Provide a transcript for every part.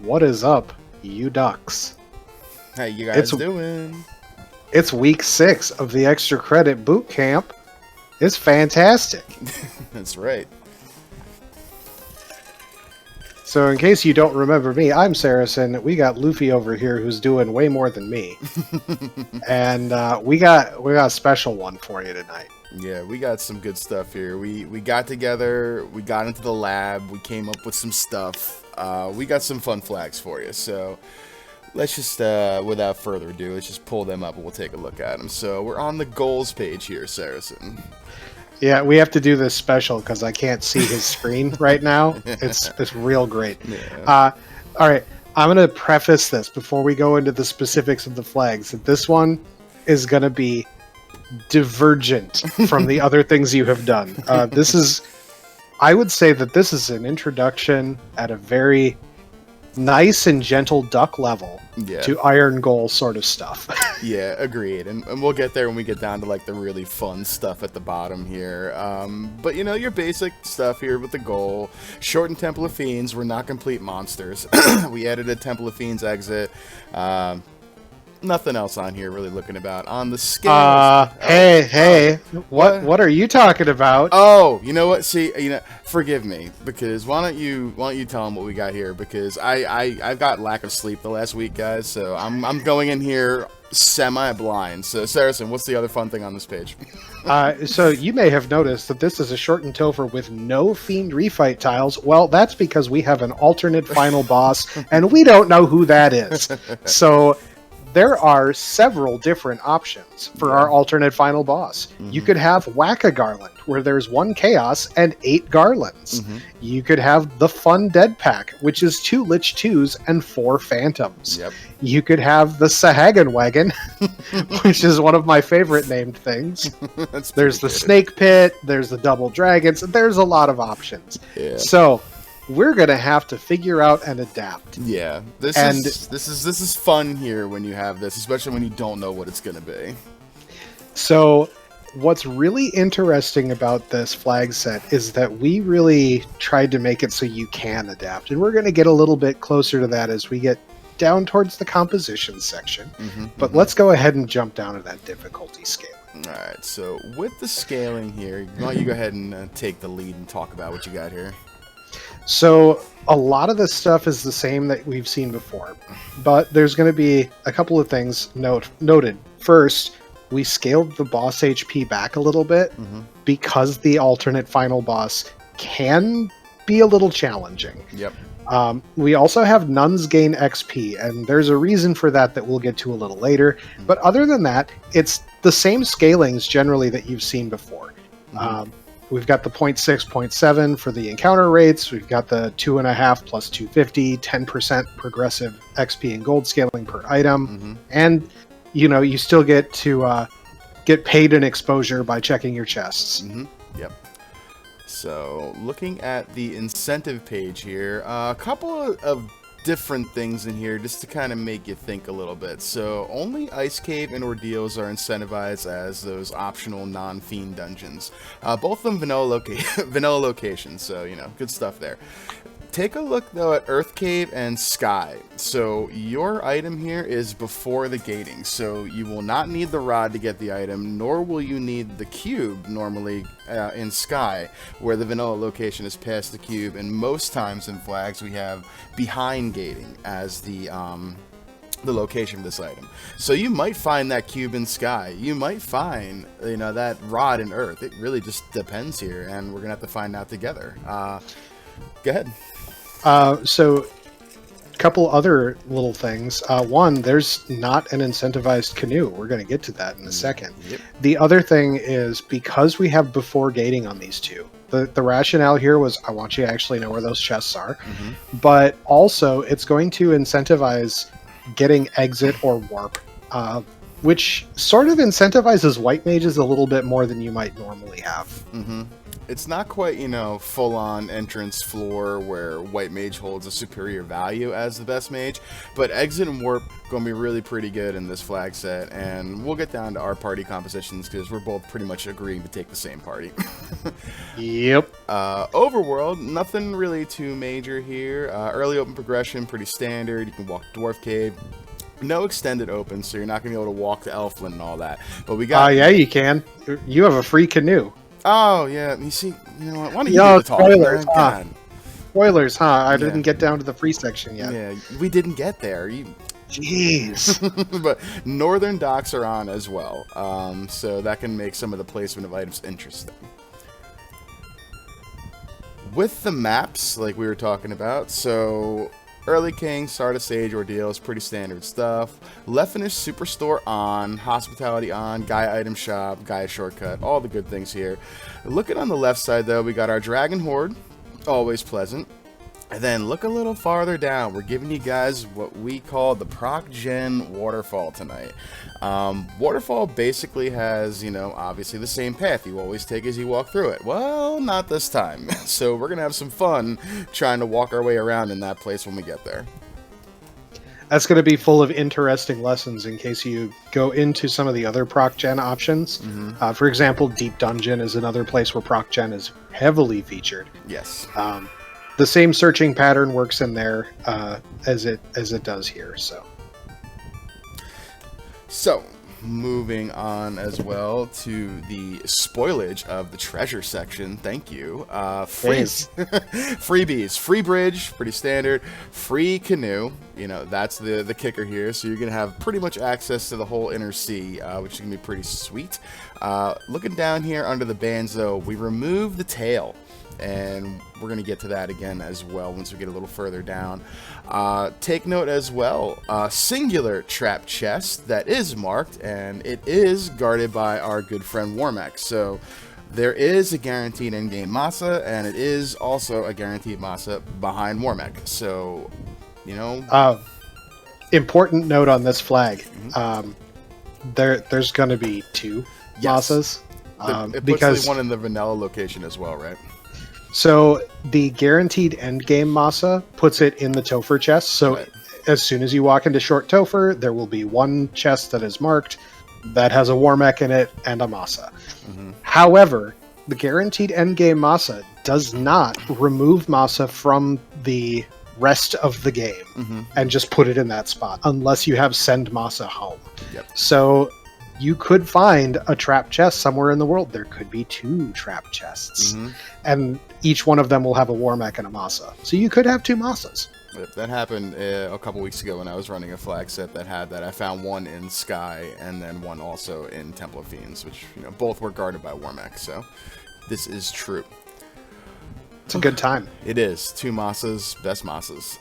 What is up, you ducks? How you guys doing? It's week 6 of the extra credit boot camp. It's fantastic. That's right. So in case you don't remember me, I'm Saracen. We got Luffy over here who's doing way more than me. And we got a special one for you tonight. Yeah, we got some good stuff here. We got together, we got into the lab, we came up with some stuff. We got some fun flags for you. So let's just, without further ado, let's just pull them up and we'll take a look at them. So we're on the goals page here, Saracen. Yeah, we have to do this special because I can't see his screen right now. It's real great. Yeah. All right, I'm going to preface this before we go into the specifics of the flags. That this one is going to be divergent from the other things you have done. I would say that this is an introduction at a very nice and gentle duck level to iron goal sort of stuff. Yeah, agreed. And we'll get there when we get down to like the really fun stuff at the bottom here. But you know, your basic stuff here with the goal. Shortened Temple of Fiends. We're not complete monsters. We added a Temple of Fiends exit. Nothing else on here really looking about. On the scale. Hey, what are you talking about? Oh, you know what? See, forgive me, because why don't you tell them what we got here? Because I've got lack of sleep the last week, guys. So I'm going in here semi-blind. So Saracen, what's the other fun thing on this page? So you may have noticed that this is a shortened Topher with no Fiend refight tiles. Well, that's because we have an alternate final boss, and we don't know who that is. So there are several different options for our alternate final boss. Mm-hmm. You could have Whack-A-Garland, where there's 1 Chaos and 8 Garlands. Mm-hmm. You could have the Fun Dead Pack, which is 2 Lich 2s and 4 Phantoms. Yep. You could have the Sahagan Wagon, which is one of my favorite named things. There's the Snake Pit, there's the Double Dragons, there's a lot of options. Yeah. So we're gonna have to figure out and adapt. Yeah, this is fun here when you have this, especially when you don't know what it's gonna be. So, what's really interesting about this flag set is that we really tried to make it so you can adapt, and we're gonna get a little bit closer to that as we get down towards the composition section. But let's go ahead and jump down to that difficulty scale. All right. So with the scaling here, why don't you go ahead and take the lead and talk about what you got here? So a lot of this stuff is the same that we've seen before, but there's going to be a couple of things noted. First, we scaled the boss HP back a little bit because the alternate final boss can be a little challenging. Yep. We also have nuns gain XP, and there's a reason for that we'll get to a little later. But other than that, it's the same scalings generally that you've seen before. We've got the 0.6, 0.7 for the encounter rates. We've got the 2.5 plus 250, 10% progressive XP and gold scaling per item. And, you still get to get paid in exposure by checking your chests. Yep. So, looking at the incentive page here, a couple of different things in here just to kind of make you think a little bit. So only Ice Cave and Ordeals are incentivized as those optional non-fiend dungeons. Both of them vanilla locations, so good stuff there. Take a look though at Earth Cave and Sky. So your item here is before the gating, so you will not need the rod to get the item, nor will you need the cube normally in Sky, where the vanilla location is past the cube, and most times in flags we have behind gating as the location of this item. So you might find that cube in Sky, you might find that rod in Earth. It really just depends here, and we're gonna have to find out together. Go ahead. So a couple other little things. One, there's not an incentivized canoe. We're going to get to that in a second. Yep. The other thing is because we have before gating on these two, the rationale here was I want you to actually know where those chests are, but also it's going to incentivize getting exit or warp, which sort of incentivizes white mages a little bit more than you might normally have. It's not quite, full-on entrance floor where White Mage holds a superior value as the best mage, but Exit and Warp going to be really pretty good in this flag set, and we'll get down to our party compositions because we're both pretty much agreeing to take the same party. Yep. Overworld, nothing really too major here. Early open progression, pretty standard. You can walk Dwarf Cave. No extended open, so you're not going to be able to walk to Elfland and all that. But we got... yeah, you can. You have a free canoe. Oh, yeah. You see, you know what? Why don't you do the talk, spoilers, man? huh? Spoilers, huh? I didn't get down to the free section yet. Yeah, we didn't get there. Jeez. But Northern Docks are on as well, so that can make some of the placement of items interesting. With the maps, like we were talking about, so... Early King, Start of Stage, Ordeal is pretty standard stuff. Left Finish Superstore on, Hospitality on, Gaia Item Shop, Gaia Shortcut, all the good things here. Looking on the left side though, we got our Dragon Horde, always pleasant. And then look a little farther down, we're giving you guys what we call the Proc Gen Waterfall tonight. Waterfall basically has, obviously the same path you always take as you walk through it. Well, not this time. So we're going to have some fun trying to walk our way around in that place when we get there. That's going to be full of interesting lessons in case you go into some of the other Proc Gen options. Mm-hmm. For example, Deep Dungeon is another place where Proc Gen is heavily featured. Yes. The same searching pattern works in there as it does here. So, moving on as well to the spoilage of the treasure section. Thank you. Freebies. Free bridge, pretty standard. Free canoe. That's the kicker here. So you're going to have pretty much access to the whole inner sea, which is going to be pretty sweet. Looking down here under the banzo, we remove the tail. And we're going to get to that again as well once we get a little further down. Take note as well, singular trap chest that is marked, and it is guarded by our good friend Warmack. So there is a guaranteed in-game masa, and it is also a guaranteed masa behind Warmack. So, important note on this flag. Mm-hmm. There's going to be two masas. It puts one in the vanilla location as well, right? So the guaranteed endgame masa puts it in the Topher chest. So right. As soon as you walk into Short Topher, there will be one chest that is marked that has a Warmech in it and a masa. Mm-hmm. However, the guaranteed endgame masa does not remove masa from the rest of the game and just put it in that spot unless you have send masa home. Yep. So you could find a trap chest somewhere in the world. There could be two trap chests. Mm-hmm. And each one of them will have a Warmech and a Masa. So you could have two Masas. That happened a couple weeks ago when I was running a flag set that had that. I found one in Sky and then one also in Temple of Fiends, which both were guarded by Warmech. So this is true. It's a good time. It is. Two Masas, best Masas.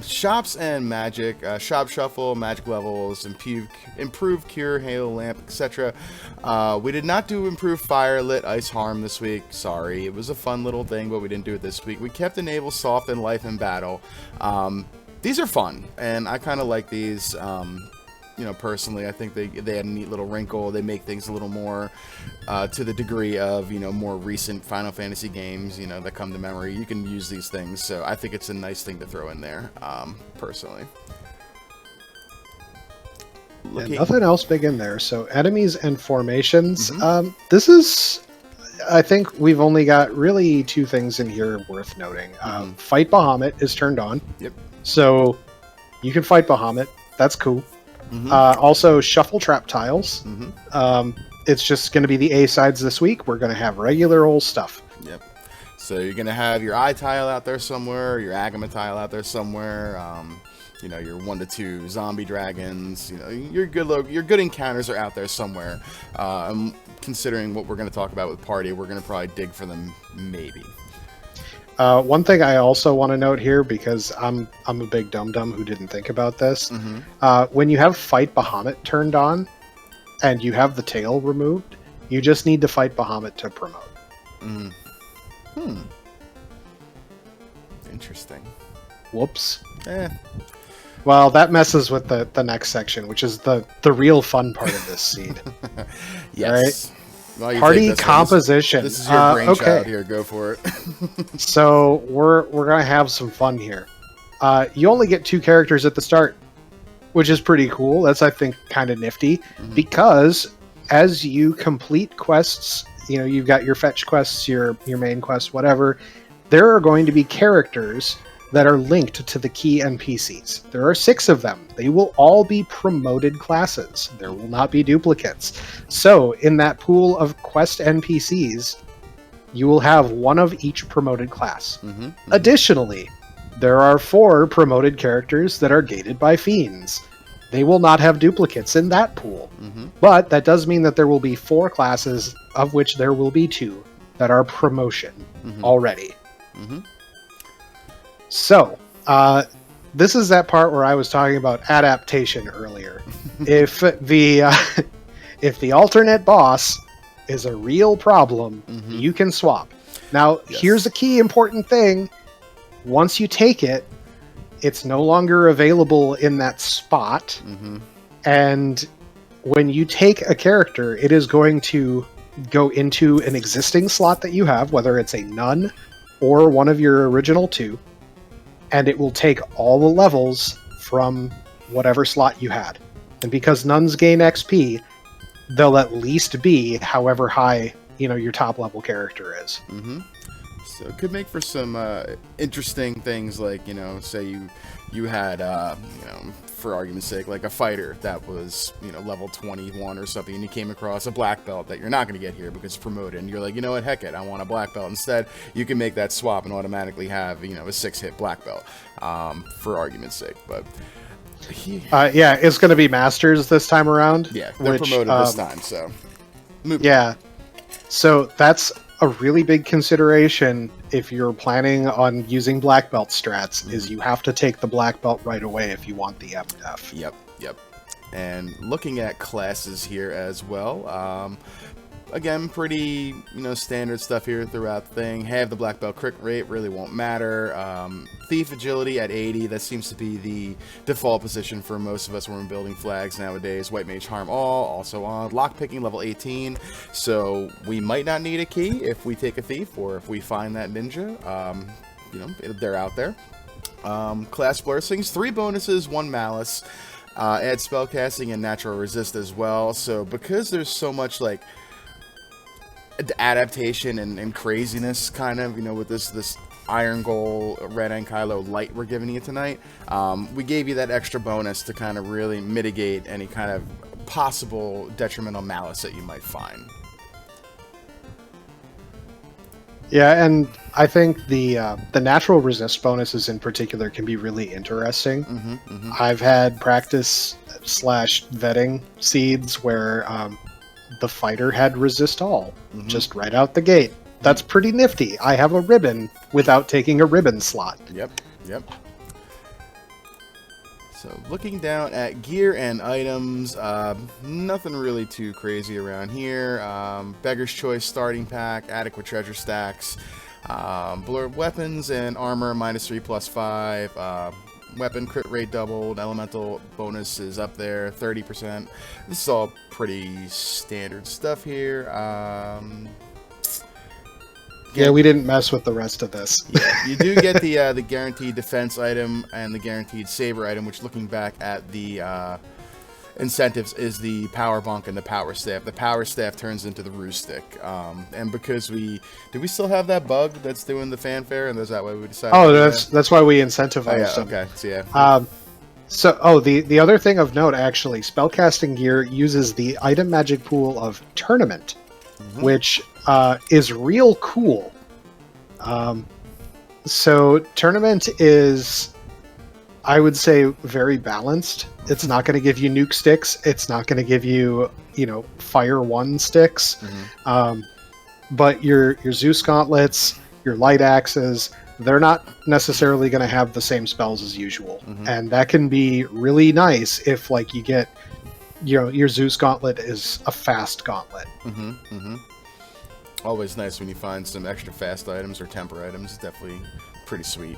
Shops and magic, shop shuffle, magic levels, improve cure, halo lamp, etc. We did not do improve fire, lit, ice harm this week. Sorry, it was a fun little thing, but we didn't do it this week. We kept enable soft and life in battle. These are fun, and I kind of like these. Personally, I think they had a neat little wrinkle. They make things a little more to the degree of, more recent Final Fantasy games, that come to memory. You can use these things, so I think it's a nice thing to throw in there, personally. Nothing else big in there. So enemies and formations. Mm-hmm. This is, I think we've only got really two things in here worth noting. Fight Bahamut is turned on. Yep. So you can fight Bahamut. That's cool. Mm-hmm. Also, shuffle trap tiles. Mm-hmm. It's just going to be the A sides this week. We're going to have regular old stuff. Yep. So you're going to have your eye tile out there somewhere, your Agama tile out there somewhere. Your 1 to 2 zombie dragons. Your good encounters are out there somewhere. Considering what we're going to talk about with party, we're going to probably dig for them, maybe. One thing I also want to note here, because I'm a big dum-dum who didn't think about this. Mm-hmm. When you have Fight Bahamut turned on, and you have the tail removed, you just need to fight Bahamut to promote. Interesting. Whoops. Well, that messes with the next section, which is the real fun part of this seed. Yes. Well, you take Party this one. composition. This is your brainchild Okay. here. Go for it. So we're gonna have some fun here. You only get 2 characters at the start, which is pretty cool. That's, I think, kind of nifty, because as you complete quests, you know, you've got your fetch quests, your main quest, whatever. There are going to be characters that are linked to the key NPCs. There are 6 of them. They will all be promoted classes. There will not be duplicates. So in that pool of quest NPCs, you will have one of each promoted class. Additionally, there are 4 promoted characters that are gated by fiends. They will not have duplicates in that pool. But that does mean that there will be 4 classes, of which there will be 2 that are promotion already. So, this is that part where I was talking about adaptation earlier. If the alternate boss is a real problem, you can swap. Now, here's a key important thing. Once you take it, it's no longer available in that spot. And when you take a character, it is going to go into an existing slot that you have, whether it's a nun or one of your original 2, and it will take all the levels from whatever slot you had. And because nuns gain XP, they'll at least be however high, you know, your top level character is. So it could make for some interesting things, like, you know, say you had, you know, for argument's sake, like a fighter that was, you know, level 21 or something, and you came across a black belt that you're not going to get here because it's promoted, and you're like, you know what, heck it, I want a black belt instead. You can make that swap and automatically have, you know, a 6-hit black belt, for argument's sake. But yeah, it's going to be masters this time around. Yeah, they're promoted this time, so. Yeah, so that's a really big consideration if you're planning on using black belt strats, is you have to take the black belt right away if you want the MDF. Yep. And looking at classes here as well, again, pretty, you know, standard stuff here throughout the thing. Have the black belt crit rate, really won't matter. Thief agility at 80, that seems to be the default position for most of us when we're building flags nowadays. White mage harm all, also on. Lockpicking level 18, so we might not need a key if we take a thief or if we find that ninja. You know, they're out there. Class blessings, 3 bonuses, 1 malice. Add spellcasting and natural resist as well. So because there's so much, like, adaptation and craziness, kind of, you know, with this Iron Goal, Red and Kylo light we're giving you tonight, we gave you that extra bonus to kind of really mitigate any kind of possible detrimental malice that you might find. Yeah, and I think the natural resist bonuses in particular can be really interesting. I've had practice / vetting seeds where the fighter had resist all just right out the gate. That's pretty nifty. I have a ribbon without taking a ribbon slot. Yep. So looking down at gear and items, nothing really too crazy around here. Beggar's Choice starting pack, adequate treasure stacks, blurred weapons and armor -3+5, weapon crit rate doubled, elemental bonus is up there, 30%. This is all pretty standard stuff here. Yeah, we didn't mess with the rest of this. Yeah, you do get the guaranteed defense item and the guaranteed saber item, which, looking back at the incentives, is the power bunk and the power staff. The power staff turns into the ruse stick, and because do we still have that bug that's doing the fanfare, and is that why we decided? Oh, that's why we incentivized them. Okay, so yeah. The other thing of note, actually, spellcasting gear uses the item magic pool of Tournament, which is real cool. So Tournament is, I would say, very balanced. It's not going to give you nuke sticks. It's not going to give you, you know, fire 1 sticks. But your Zeus gauntlets, your light axes, they're not necessarily going to have the same spells as usual. And that can be really nice if, like, you get, you know, your Zeus gauntlet is a fast gauntlet. Always nice when you find some extra fast items or temper items. Definitely pretty sweet.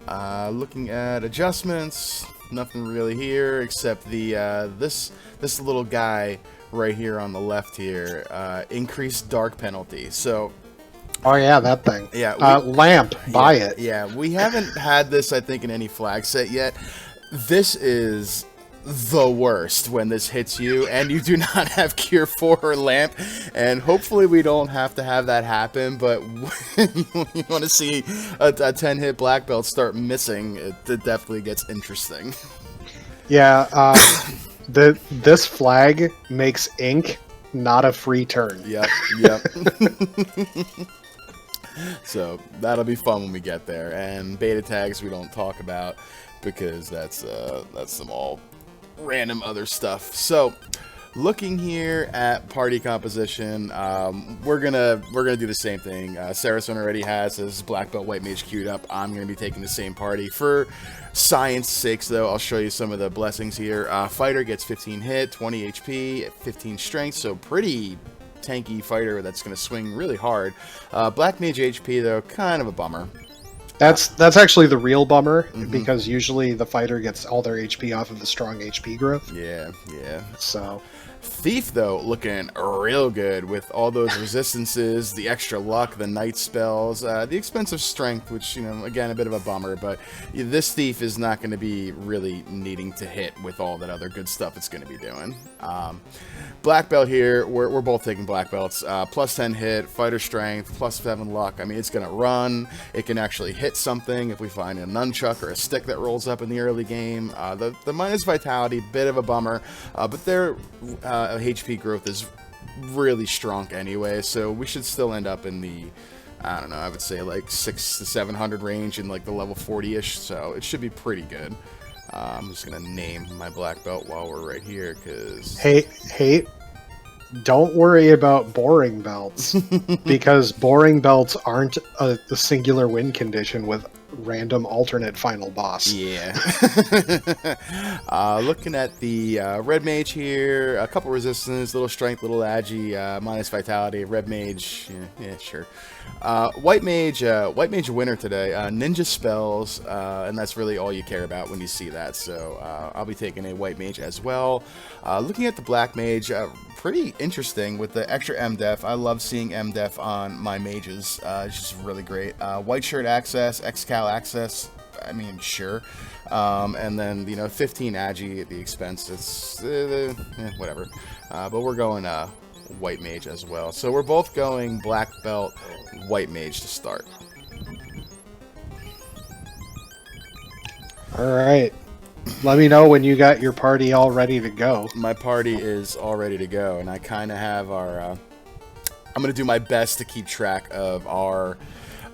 Looking at adjustments, nothing really here except the this little guy right here on the left here, increased dark penalty. So Oh yeah, that thing. yeah, Lamp, buy it. yeah, we haven't had this, I think, in any flag set yet. This is the worst when this hits you and you do not have Cure 4 or Lamp, and hopefully we don't have to have that happen, but when you want to see a 10-hit black belt start missing, it definitely gets interesting. Yeah, this flag makes ink not a free turn. Yep, yep. So that'll be fun when we get there, and beta tags we don't talk about because that's some all random other stuff. So looking here at party composition, we're gonna do the same thing. Saracen already has his black belt white mage queued up. I'm gonna be taking the same party for science sakes, though. I'll show you some of the blessings here. Fighter gets 15 hit, 20 HP, 15 strength, so pretty tanky fighter that's going to swing really hard. Black mage HP, though, kind of a bummer. That's actually the real bummer, because usually the fighter gets all their HP off of the strong HP growth. Yeah, yeah. So Thief, though, looking real good with all those resistances, the extra luck, the night spells, the expensive strength, which, you know, again, a bit of a bummer, but this Thief is not going to be really needing to hit with all that other good stuff it's going to be doing. Black belt here, we're both taking black belts. Plus 10 hit, fighter strength, plus 7 luck. I mean, it's going to run. It can actually hit something if we find a nunchuck or a stick that rolls up in the early game. The minus vitality, bit of a bummer, but their HP growth is really strong anyway, so we should still end up in the, I don't know, I would say like 600 to 700 range in like the level 40-ish, so it should be pretty good. I'm just gonna name my black belt while we're right here, because hey, don't worry about boring belts, because boring belts aren't a singular win condition with random alternate final boss. Yeah. Looking at the red mage here, a couple resistance, little strength, little agi, minus vitality. Red mage, yeah, sure. White mage winner today. Ninja spells, and that's really all you care about when you see that. So I'll be taking a white mage as well. Looking at the black mage, pretty interesting with the extra MDef. I love seeing MDef on my mages. It's just really great. White shirt access, X-Cal access. I mean, sure. And then, you know, 15 agi at the expense. It's whatever. But we're going white mage as well. So we're both going black belt, white mage to start. All right. Let me know when you got your party all ready to go. My party is all ready to go, and I kind of have our... I'm going to do my best to keep track of our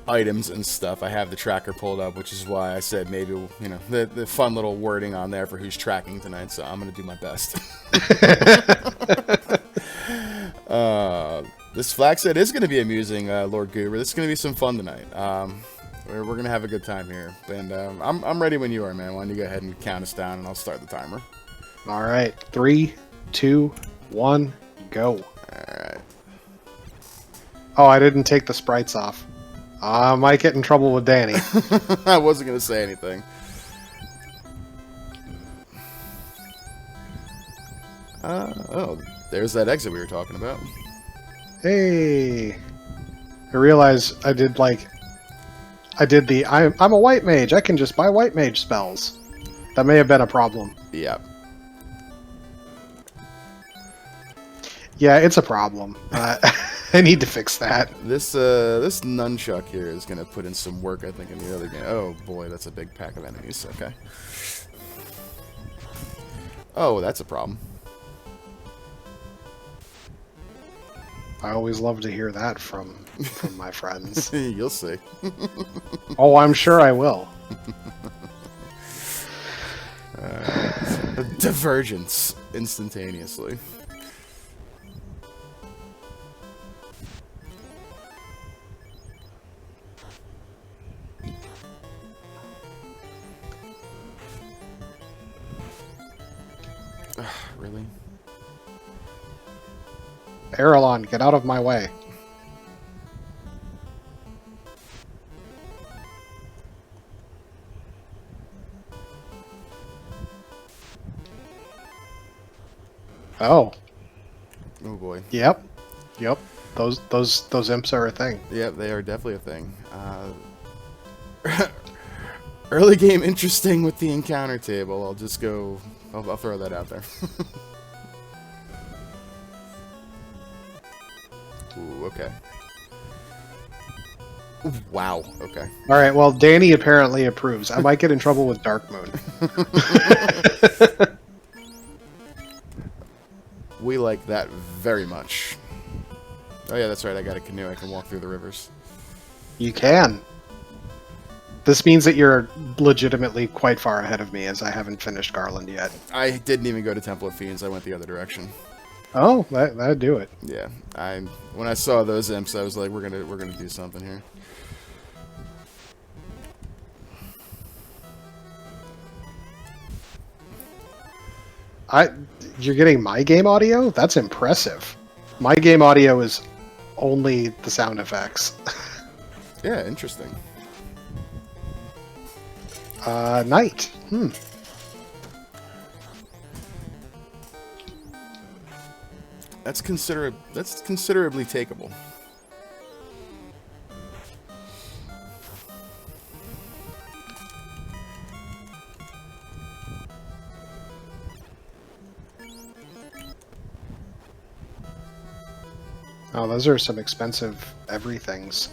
items and stuff. I have the tracker pulled up, which is why I said maybe, you know, the fun little wording on there for who's tracking tonight, so I'm going to do my best. This flag set is going to be amusing, Lord Goober. This is going to be some fun tonight. We're going to have a good time here. And I'm ready when you are, man. Why don't you go ahead and count us down, and I'll start the timer. All right. 3, 2, 1, go. All right. Oh, I didn't take the sprites off. I might get in trouble with Danny. I wasn't going to say anything. Oh, there's that exit we were talking about. Hey. I realized I did the I'm a white mage. I can just buy white mage spells. That may have been a problem. Yeah. Yeah, it's a problem. I need to fix that. This nunchuck here is gonna put in some work, I think, in the other game. Oh boy, that's a big pack of enemies. Okay. Oh, that's a problem. I always love to hear that from my friends. You'll see. Oh, I'm sure I will. Divergence instantaneously. Really? Aralon, get out of my way. Oh. Oh boy. Yep. Yep. Those imps are a thing. Yep, they are definitely a thing. Early game interesting with the encounter table. I'll just go. I'll throw that out there. Ooh, okay. Ooh, wow. Okay. All right. Well, Danny apparently approves. I might get in trouble with Dark Moon. We like that very much. Oh yeah, that's right. I got a canoe. I can walk through the rivers. You can. This means that you're legitimately quite far ahead of me, as I haven't finished Garland yet. I didn't even go to Temple of Fiends. I went the other direction. Oh, that'd do it. Yeah. When I saw those imps, I was like, we're gonna do something here. You're getting my game audio? That's impressive. My game audio is only the sound effects. Yeah, interesting. Night. That's considerably takeable. Oh, those are some expensive everythings.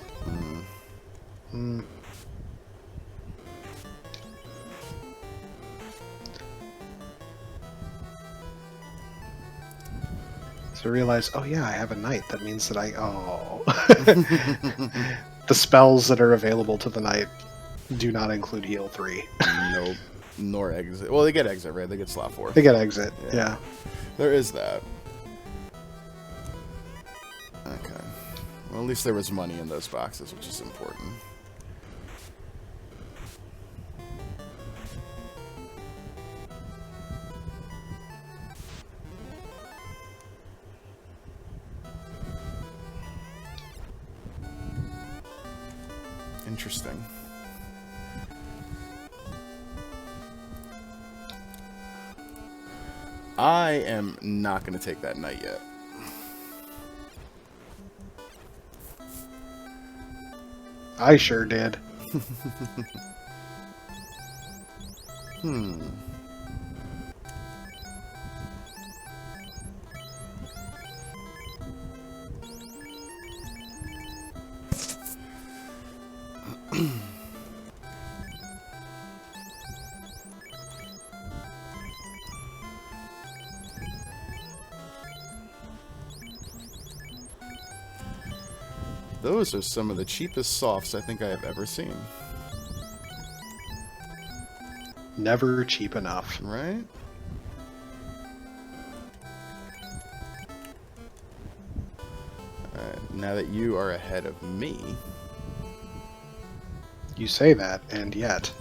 So realize, oh yeah, I have a knight. That means that the spells that are available to the knight do not include heal 3. Nope. Nor exit. Well, they get exit, right? They get slot 4. They get exit, yeah. There is that. Okay. Well, at least there was money in those boxes, which is important. Interesting. I am not going to take that knight yet. I sure did. Those are some of the cheapest softs I think I have ever seen. Never cheap enough. Right? Alright, now that you are ahead of me... You say that, and yet.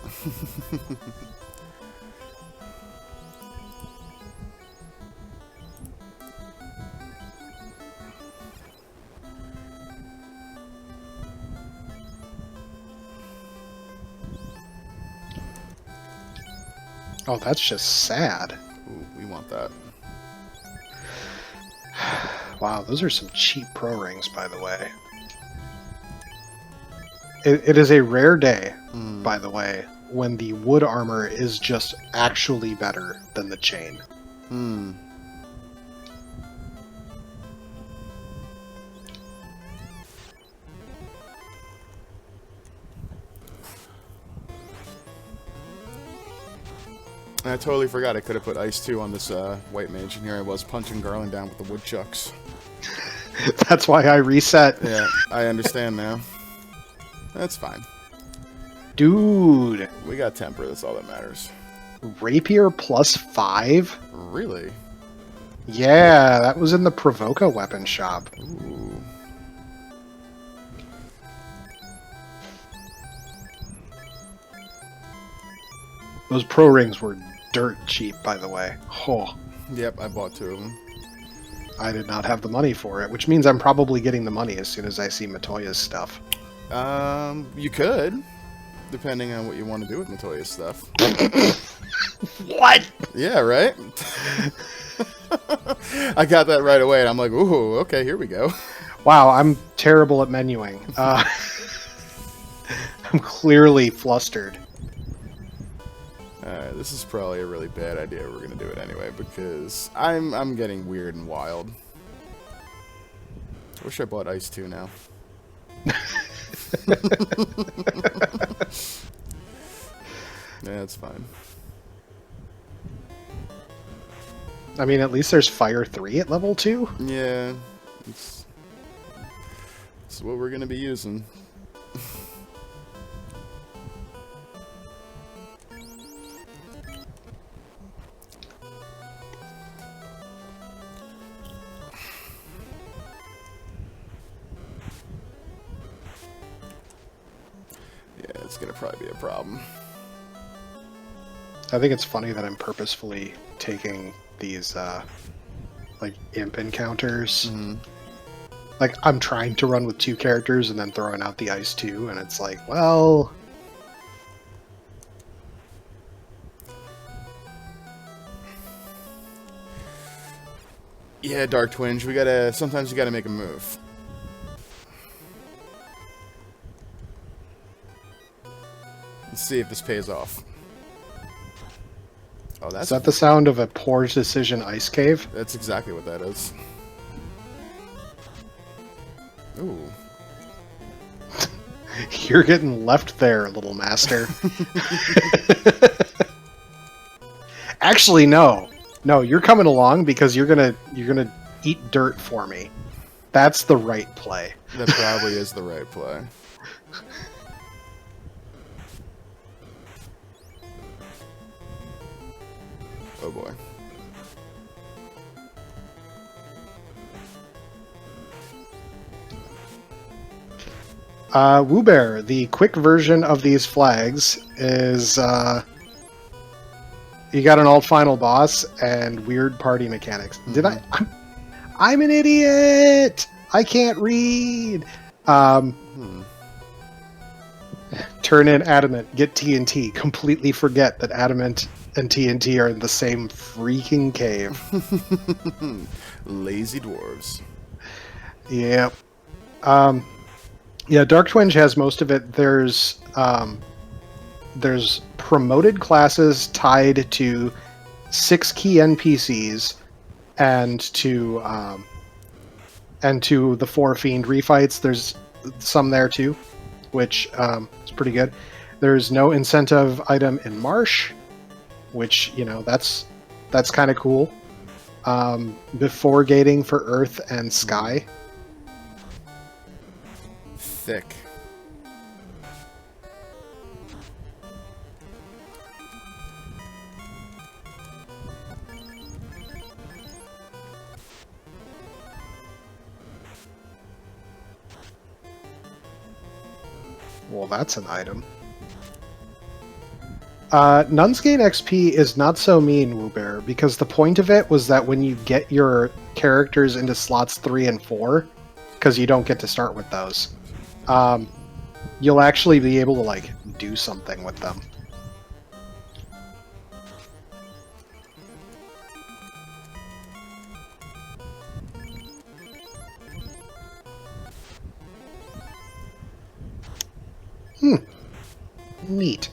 Oh, that's just sad. Ooh, we want that. Wow, those are some cheap pro rings, by the way. It is a rare day, by the way, when the wood armor is just actually better than the chain. And I totally forgot I could have put Ice 2 on this white mage, and here I was punching Garland down with the woodchucks. That's why I reset. Yeah, I understand now. That's fine. Dude. We got temper, that's all that matters. Rapier +5? Really? Yeah, that was in the Provoca weapon shop. Ooh. Those pro rings were dirt cheap, by the way. Oh. Yep, I bought 2 of them. I did not have the money for it, which means I'm probably getting the money as soon as I see Matoya's stuff. You could, depending on what you want to do with Matoya's stuff. What? Yeah, right? I got that right away, and I'm like, ooh, okay, here we go. Wow, I'm terrible at menuing. I'm clearly flustered. Alright, this is probably a really bad idea. We're gonna do it anyway, because I'm getting weird and wild. I wish I bought Ice 2 now. Yeah, it's fine. I mean, at least there's Fire 3 at level 2. Yeah, it's what we're gonna be using. Yeah, it's gonna probably be a problem. I think it's funny that I'm purposefully taking these, like, imp encounters. Mm-hmm. Like, I'm trying to run with 2 characters and then throwing out the Ice 2, and it's like, well... Yeah, Dark Twinge, sometimes you gotta make a move. Let's see if this pays off. Oh, Is that the sound of a poor decision Ice Cave? That's exactly what that is. Ooh. You're getting left there, little master. Actually, no. No, you're coming along because you're gonna eat dirt for me. That's the right play. That probably is the right play. Oh boy. Woobear, the quick version of these flags is you got an alt final boss and weird party mechanics. Mm-hmm. Did I'm an idiot. I can't read. Turn in Adamant, get TNT. Completely forget that Adamant and TNT are in the same freaking cave. Lazy dwarves. Yep. Yeah, Dark Twinge has most of it. There's promoted classes tied to 6 key NPCs and to the 4 fiend refights. There's some there too, which is pretty good. There's no incentive item in Marsh, which, you know, that's kind of cool. Before gating for Earth and Sky. Thick. Well, that's an item. Nuns gain XP is not so mean, Woobear, because the point of it was that when you get your characters into slots 3 and 4, because you don't get to start with those, you'll actually be able to, like, do something with them. Neat.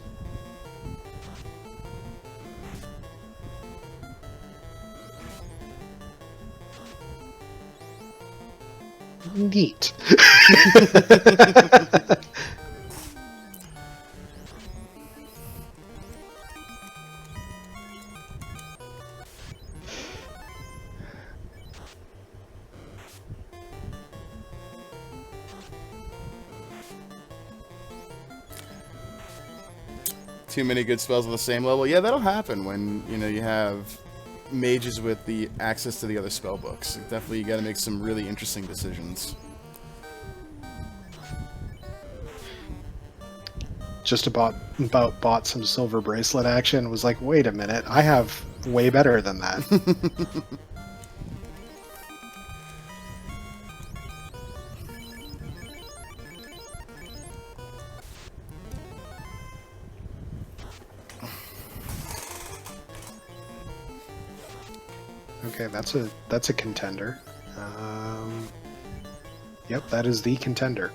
Neat. Too many good spells on the same level. Yeah, that'll happen when, you know, you have mages with the access to the other spell books. Definitely, you got to make some really interesting decisions. Just about bought some silver bracelet action. Was like, wait a minute, I have way better than that. Okay, that's a contender. Yep, that is the contender.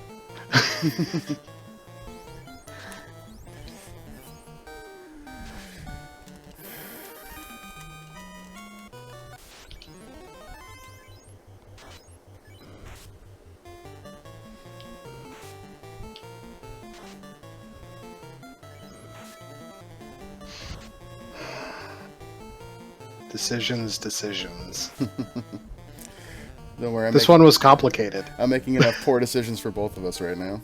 Decisions. Don't worry, This one was complicated. I'm making enough poor decisions for both of us right now.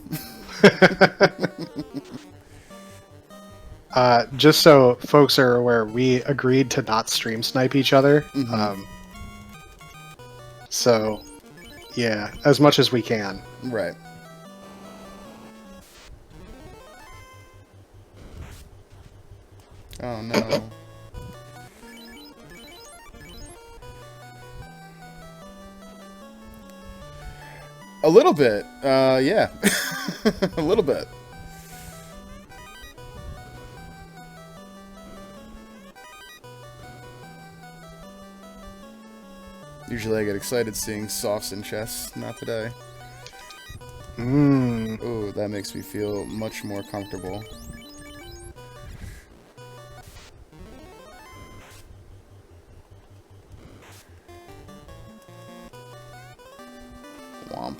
Just so folks are aware, we agreed to not stream snipe each other. Mm-hmm. So, yeah, as much as we can. Right. Oh no. A little bit. Yeah. A little bit. Usually I get excited seeing softs in chess. Not today. Ooh, that makes me feel much more comfortable. Womp.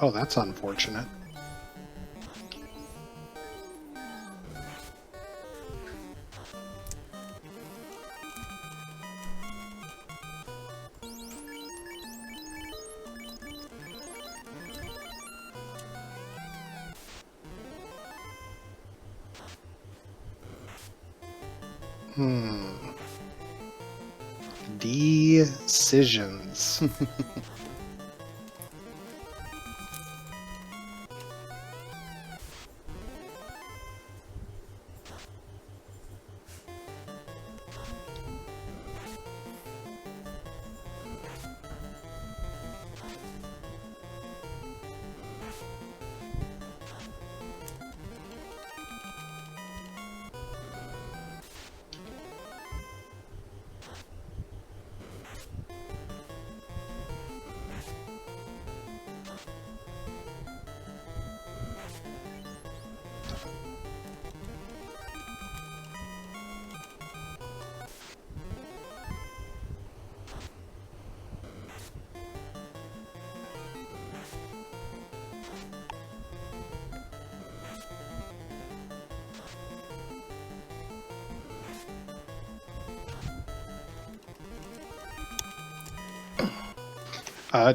Oh, that's unfortunate. Decisions.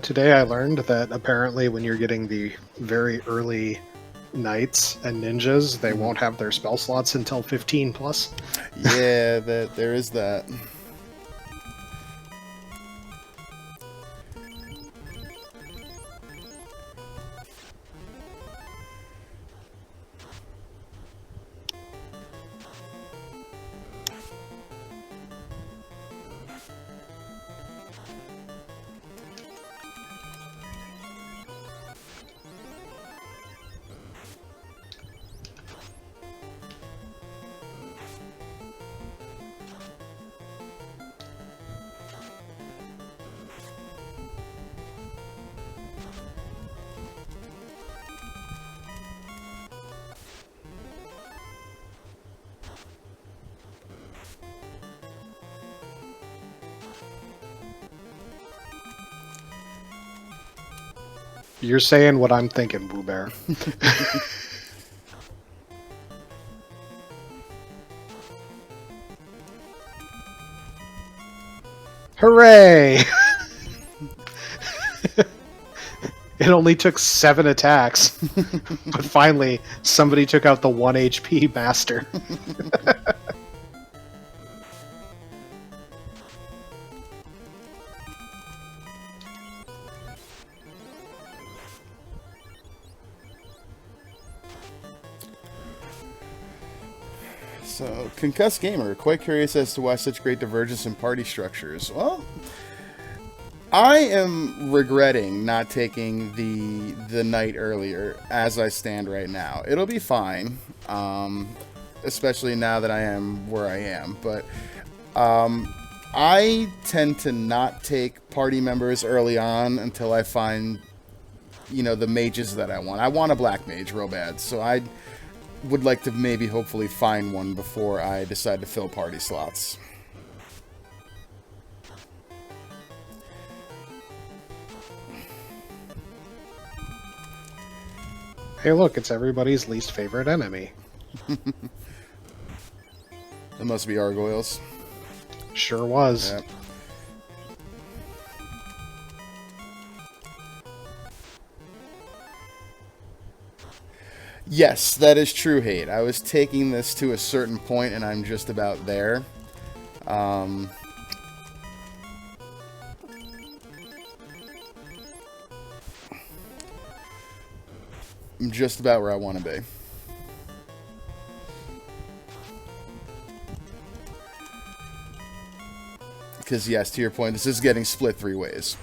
Today I learned that apparently when you're getting the very early knights and ninjas, they won't have their spell slots until 15 plus. Yeah, there is that. You're saying what I'm thinking, Boo Bear. Hooray! It only took 7 attacks, but finally somebody took out the 1 HP master. So, Concussed Gamer, quite curious as to why such great divergence in party structures. Well, I am regretting not taking the night earlier as I stand right now. It'll be fine, especially now that I am where I am. But I tend to not take party members early on until I find, the mages that I want. I want a black mage real bad, so I would like to maybe hopefully find one before I decide to fill party slots. Hey, look, it's everybody's least favorite enemy. It must be gargoyles. Sure was. Yep. Yes, that is true, Hate. I was taking this to a certain point, and I'm just about there. I'm just about where I want to be. Because, yes, to your point, this is getting split 3 ways.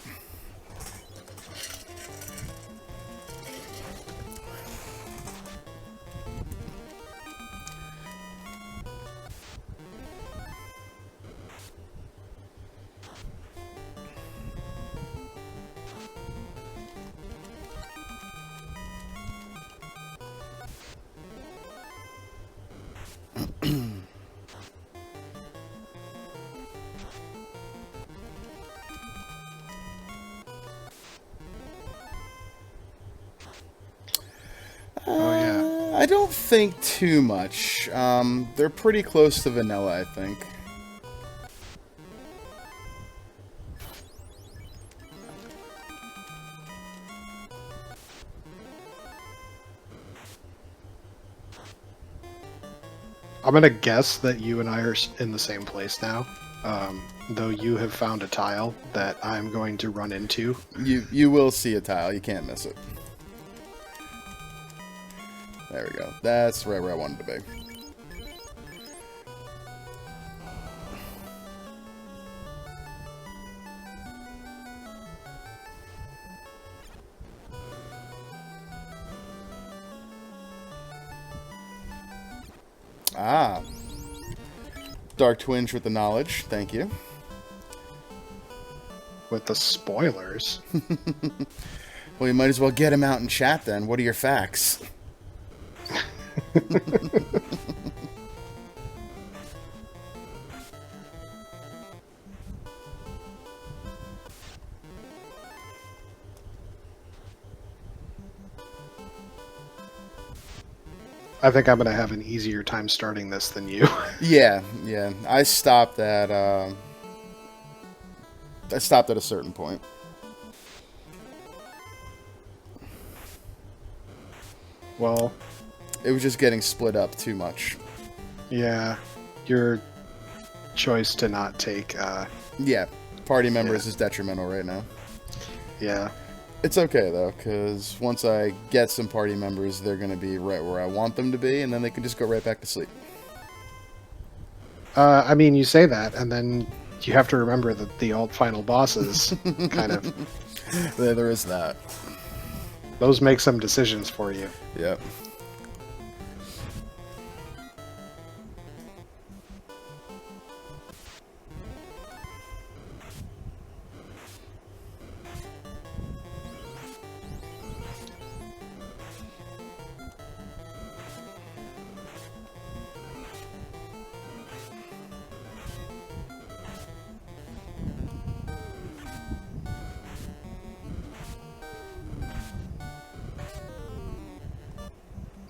I don't think too much. They're pretty close to vanilla, I think. I'm going to guess that you and I are in the same place now, though you have found a tile that I'm going to run into. You will see a tile. You can't miss it. There we go. That's right where I wanted to be. Ah. Dark Twinge with the knowledge. Thank you. With the spoilers. Well, you might as well get them out in chat then. What are your facts? I think I'm going to have an easier time starting this than you. Yeah. I stopped at a certain point. Well, it was just getting split up too much. Yeah, your choice to not take... yeah, party members is detrimental right now. Yeah. It's okay, though, because once I get some party members, they're going to be right where I want them to be, and then they can just go right back to sleep. I mean, you say that, and then you have to remember that the final bosses kind of... There is that. Those make some decisions for you. Yep.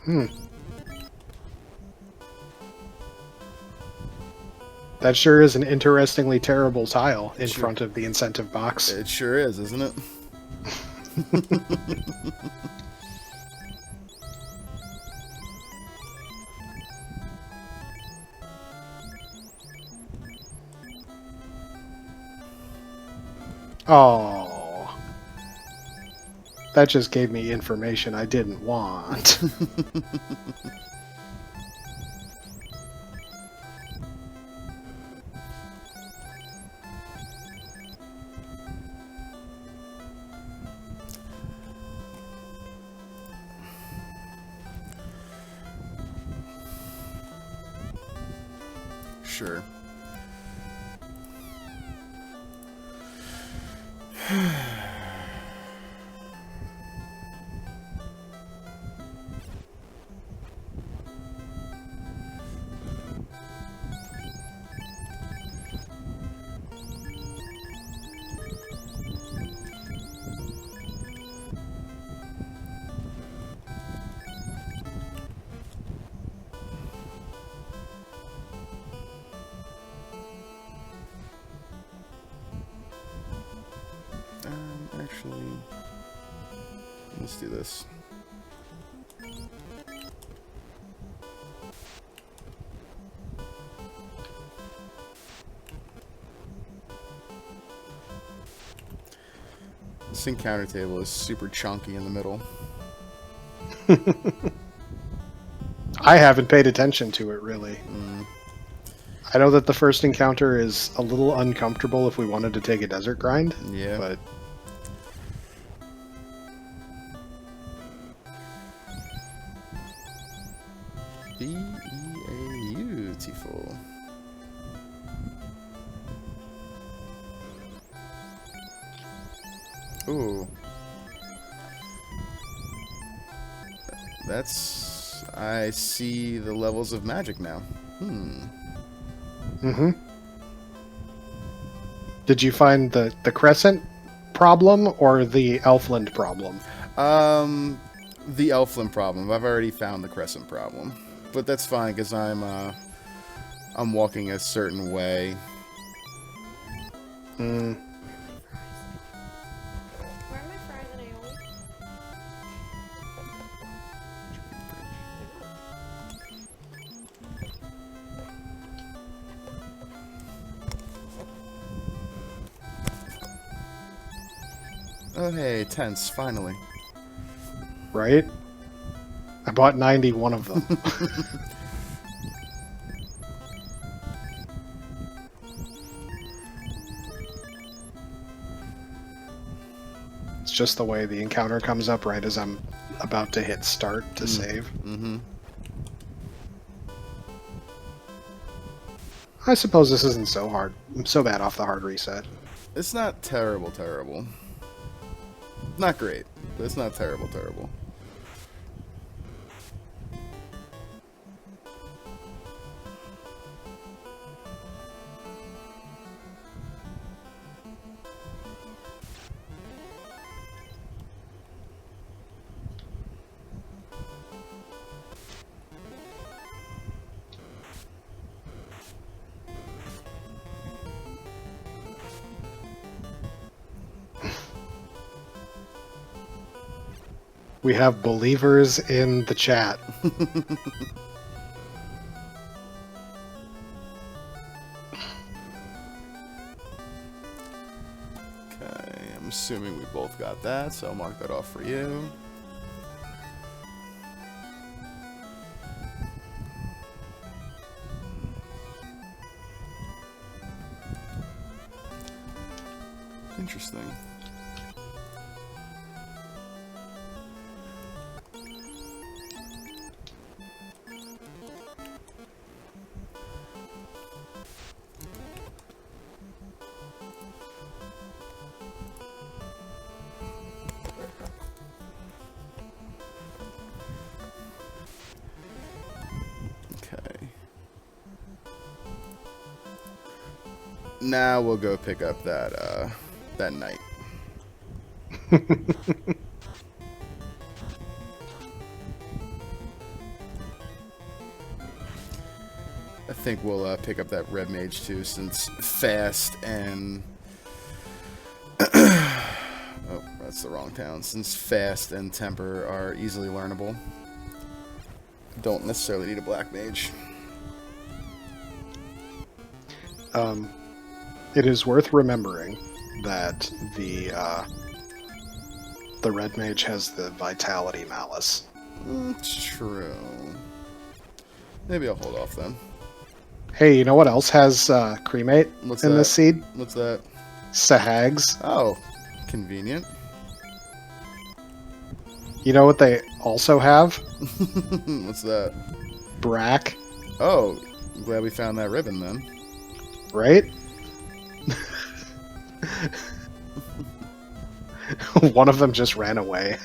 Hmm. That sure is an interestingly terrible tile in front of the incentive box. It sure is, isn't it? Oh. That just gave me information I didn't want. Sure. Actually, let's do this. This encounter table is super chunky in the middle. I haven't paid attention to it, really. Mm. I know that the first encounter is a little uncomfortable if we wanted to take a desert grind. Yeah. But beautiful. Ooh. That's... I see the levels of magic now. Mm-hmm. Did you find the crescent problem or the Elfland problem? The Elfland problem. I've already found the crescent problem. But that's fine, because I'm walking a certain way. Hmm. Where are my fries and aioli? Oh, hey, tents, finally. Right? I bought 91 of them. It's just the way the encounter comes up right as I'm about to hit start to save. Mm-hmm. I suppose this isn't so hard. I'm so bad off the hard reset. It's not terrible, terrible. Not great, but it's not terrible, terrible. We have believers in the chat. Okay, I'm assuming we both got that, so I'll mark that off for you. Interesting. Okay. Now we'll go pick up that knight. think we'll pick up that red mage too, since fast and oh, that's the wrong town. Since fast and temper are easily learnable, don't necessarily need a black mage. It is worth remembering that the red mage has the vitality malice. It's true. Maybe I'll hold off then. Hey, you know what else has cremate What's in that? this seed? What's that? Sahags. Oh, convenient. You know what they also have? What's that? Brack. Oh, I'm glad we found that ribbon then. Right? One of them just ran away.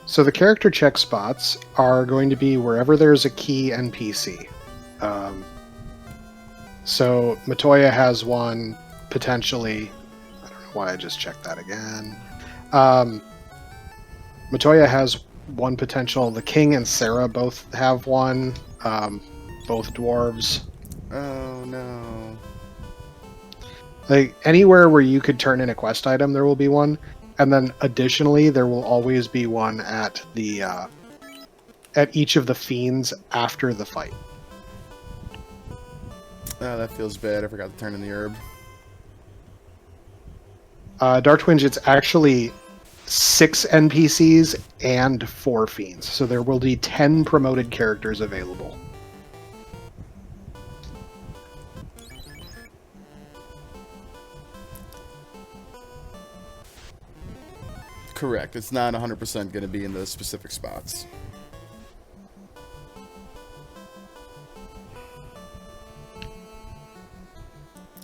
So the character check spots are going to be wherever there's a key NPC. So Matoya has one, potentially. I don't know why I just checked that again. Matoya has one potential. The King and Sarah both have one. Both dwarves. Oh no. Like anywhere where you could turn in a quest item, there will be one. And then additionally, there will always be one at the at each of the fiends after the fight. Oh, that feels bad. I forgot to turn in the herb. Dark Twinge, it's actually 6 NPCs and 4 fiends. So there will be 10 promoted characters available. Correct. It's not 100% going to be in those specific spots.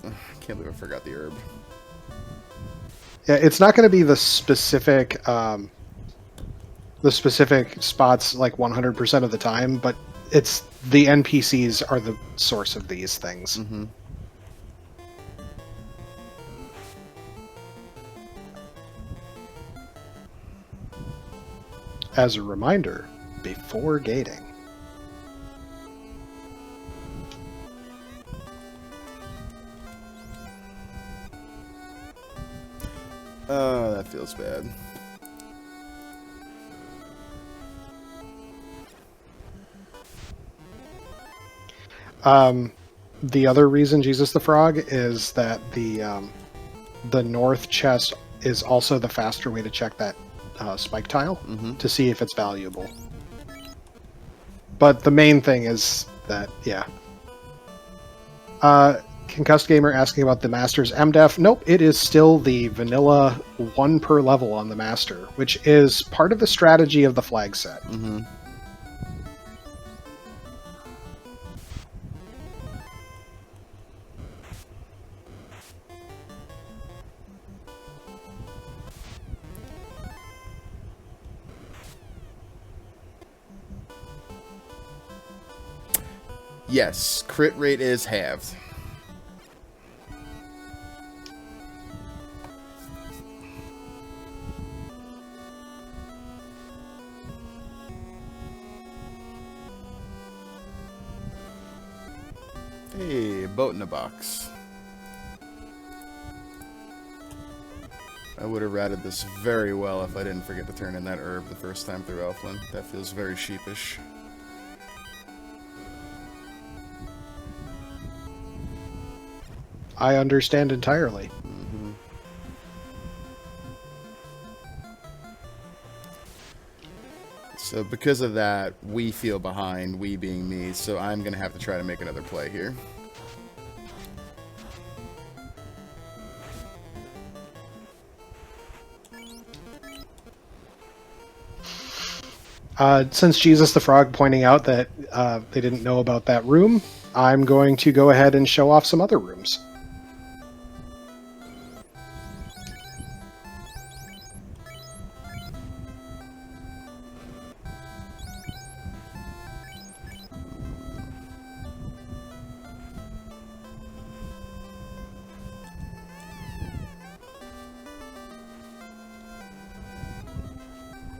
Ugh, I can't believe I forgot the herb. Yeah, it's not going to be the specific spots like 100% of the time, but it's the NPCs are the source of these things. Mm-hmm. As a reminder, before gating. Oh, that feels bad. The other reason Jesus the Frog is that the north chest is also the faster way to check that spike tile to see if it's valuable. But the main thing is that, yeah. Concussed Gamer asking about the Master's MDef. Nope, it is still the vanilla 1 per level on the Master, which is part of the strategy of the flag set. Mm-hmm. Yes, crit rate is halved. Hey, boat in a box. I would have routed this very well if I didn't forget to turn in that herb the first time through Elflin. That feels very sheepish. I understand entirely. Mm-hmm. So because of that, we feel behind, we being me, so I'm going to have to try to make another play here. Since Jesus the Frog pointing out that they didn't know about that room, I'm going to go ahead and show off some other rooms.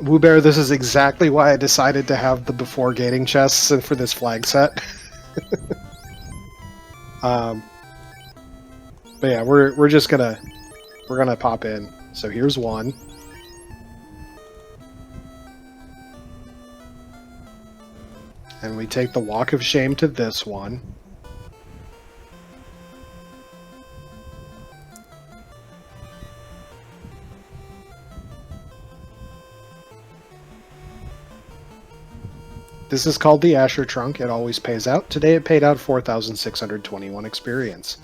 Woo Bear, this is exactly why I decided to have the before gating chests for this flag set. But yeah, we're just gonna pop in. So here's one. And we take the Walk of Shame to this one. This is called the Asher Trunk. It always pays out. Today it paid out 4,621 experience.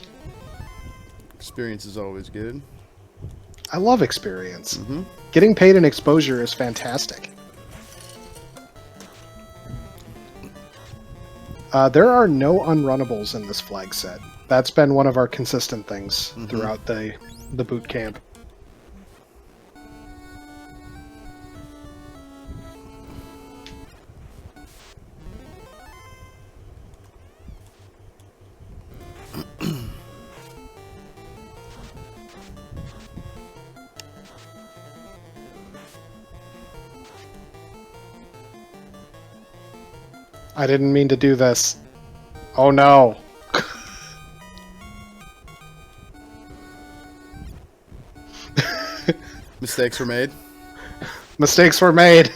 Experience is always good. I love experience. Mm-hmm. Getting paid in exposure is fantastic. There are no unrunnables in this flag set. That's been one of our consistent things throughout the boot camp. I didn't mean to do this. Oh no. Mistakes were made. Mistakes were made.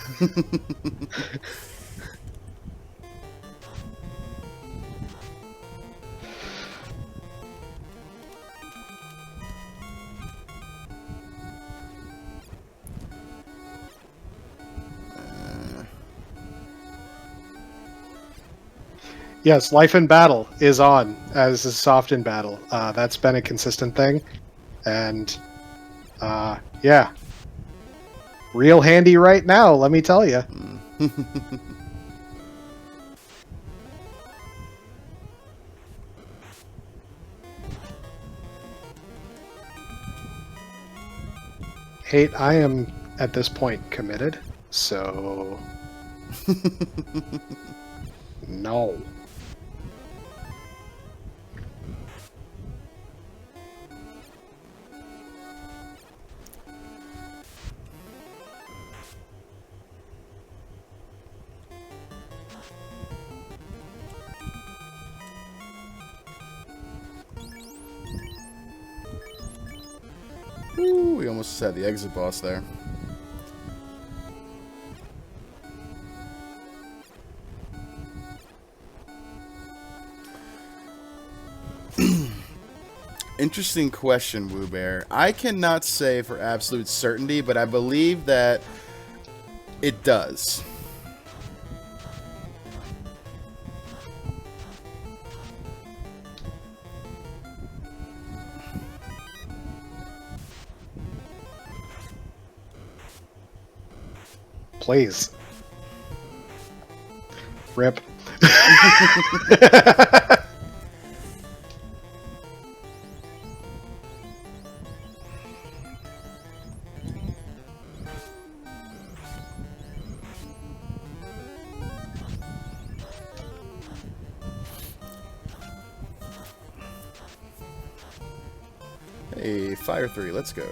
Yes, Life in Battle is on, as is Soft in Battle. That's been a consistent thing. And, yeah. Real handy right now, let me tell you. Hate, I am, at this point, committed. So... no. Ooh, we almost had the exit boss there. Interesting question, Woo Bear. I cannot say for absolute certainty, but I believe that it does. Please. Rip. Hey, Fire 3, let's go.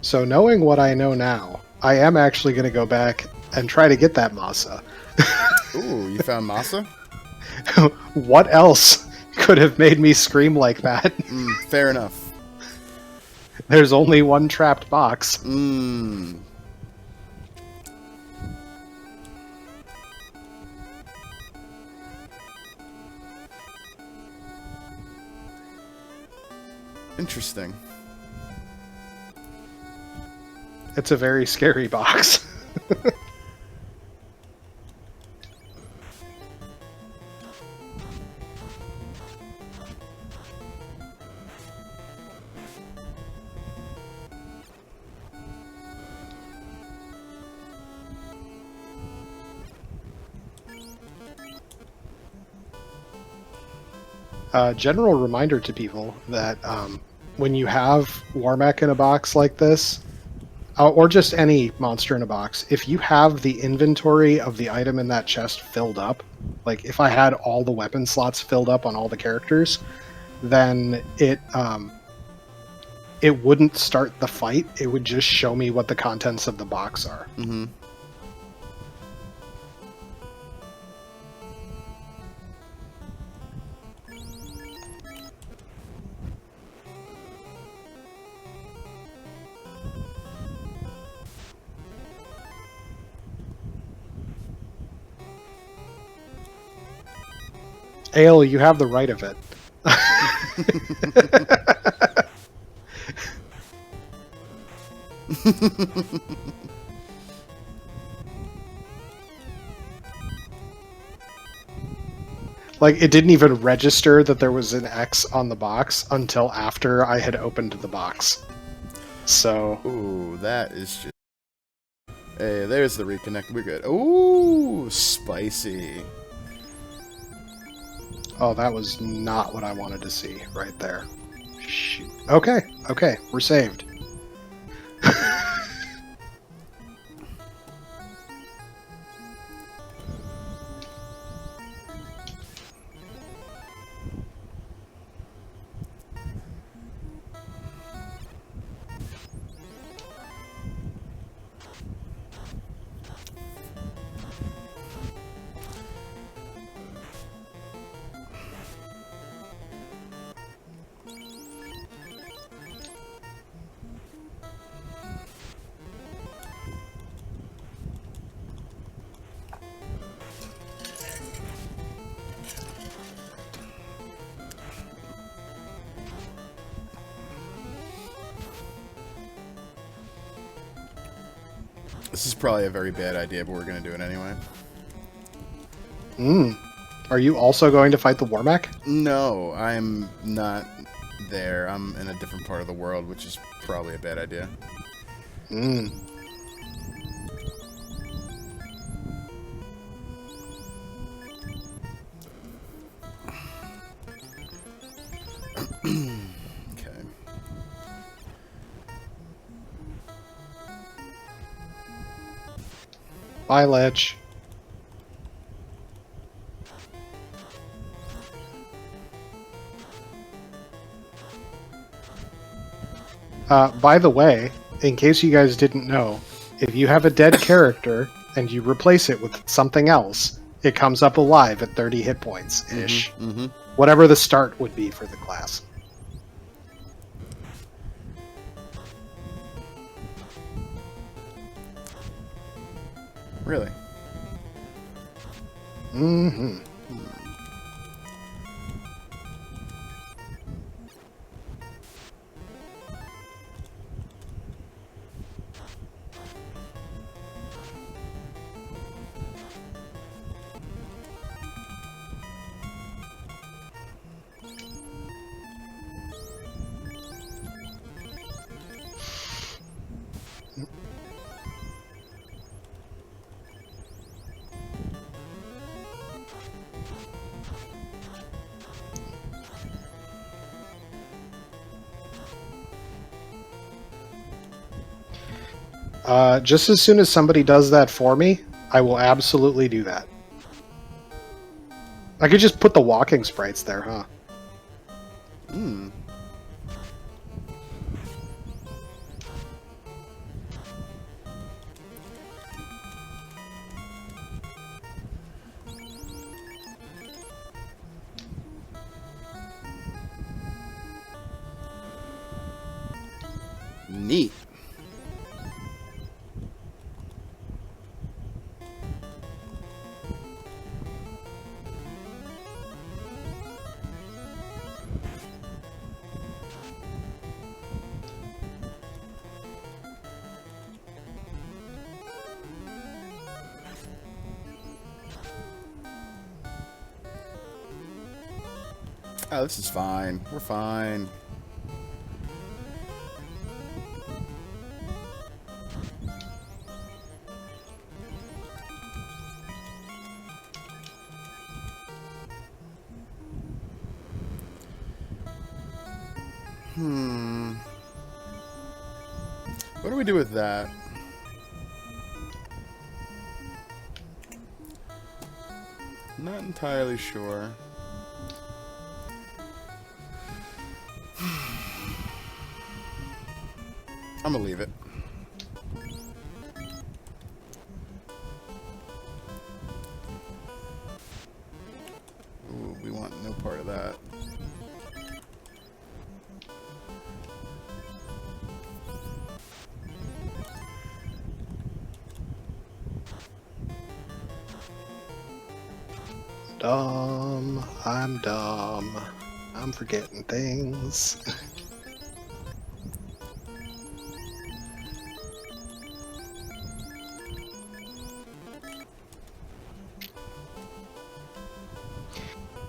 So knowing what I know now, I am actually going to go back and try to get that Masa. Ooh, you found Masa? What else could have made me scream like that? Fair enough. There's only one trapped box. Interesting. It's a very scary box. General reminder to people that when you have Warmech in a box like this, or just any monster in a box, if you have the inventory of the item in that chest filled up, like if I had all the weapon slots filled up on all the characters, then it wouldn't start the fight. It would just show me what the contents of the box are. Mm-hmm. Ale, you have the right of it. Like, it didn't even register that there was an X on the box until after I had opened the box. So... Ooh, that is just... Hey, there's the reconnect. We're good. Ooh, spicy. Oh, that was not what I wanted to see right there. Shoot. Okay, we're saved. This is probably a very bad idea, but we're going to do it anyway. Are you also going to fight the Warmech? No, I'm not there. I'm in a different part of the world, which is probably a bad idea. Okay. Bye, Lich. By the way, in case you guys didn't know, if you have a dead character and you replace it with something else, it comes up alive at 30 hit points-ish. Mm-hmm. Whatever the start would be for the class. Really? Mm-hmm. Just as soon as somebody does that for me, I will absolutely do that. I could just put the walking sprites there, huh? Hmm. Neat. Oh, this is fine. We're fine. What do we do with that? Not entirely sure. I'm gonna leave it. Ooh, we want no part of that. Dumb. I'm dumb. I'm forgetting things.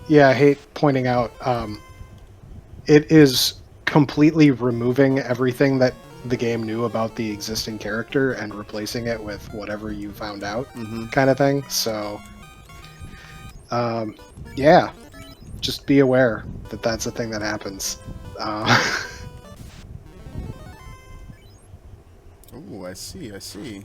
Yeah, I hate pointing out, it is completely removing everything that the game knew about the existing character and replacing it with whatever you found out, kind of thing. So, yeah, just be aware that that's a thing that happens. Ooh, I see, I see.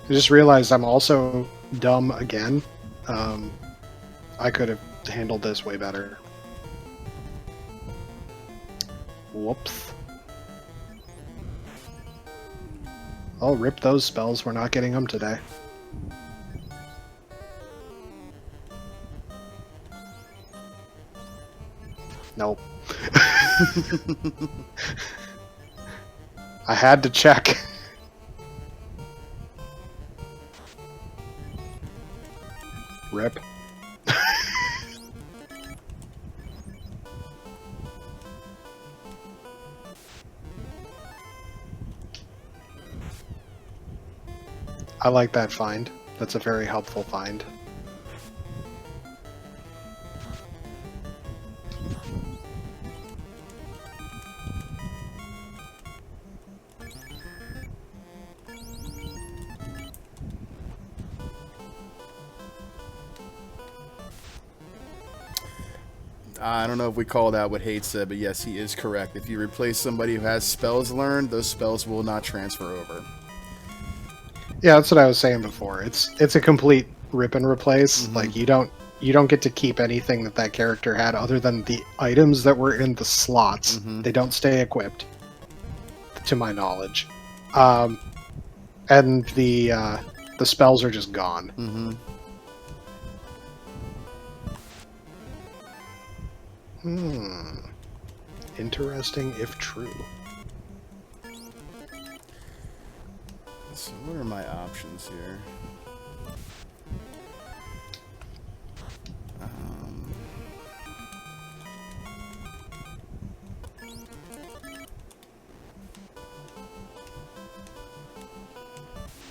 I just realized I'm also dumb again. I could have handled this way better. Whoops. I'll rip those spells. We're not getting them today. Nope. I had to check. Rip. I like that find. That's a very helpful find. I don't know if we called out what Hate said, but yes, he is correct. If you replace somebody who has spells learned, those spells will not transfer over. Yeah, that's what I was saying before. It's a complete rip and replace. Like you don't get to keep anything that that character had other than the items that were in the slots. They don't stay equipped, to my knowledge, and the spells are just gone. Interesting if true. So what are my options here?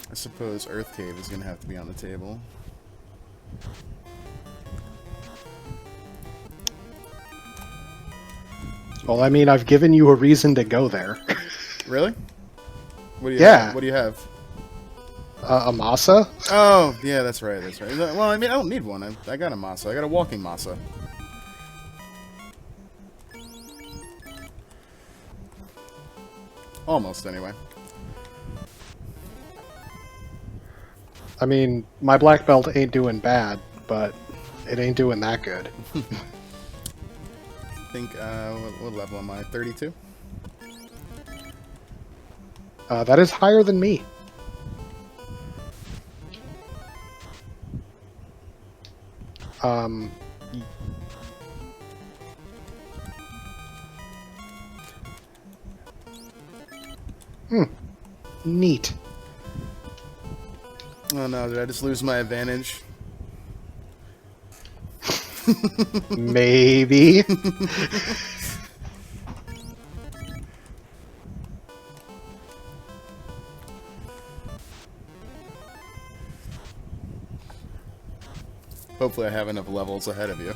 I suppose Earth Cave is going to have to be on the table. Well, I mean, I've given you a reason to go there. Really? What do you Yeah. have? What do you have? A masa? Oh, yeah, that's right, that's right. Well, I mean, I don't need one. I got a masa. I got a walking masa. Almost, anyway. I mean, my black belt ain't doing bad, but it ain't doing that good. I think, what level am I? 32? That is higher than me. Neat. Oh no, did I just lose my advantage? Maybe. Hopefully I have enough levels ahead of you.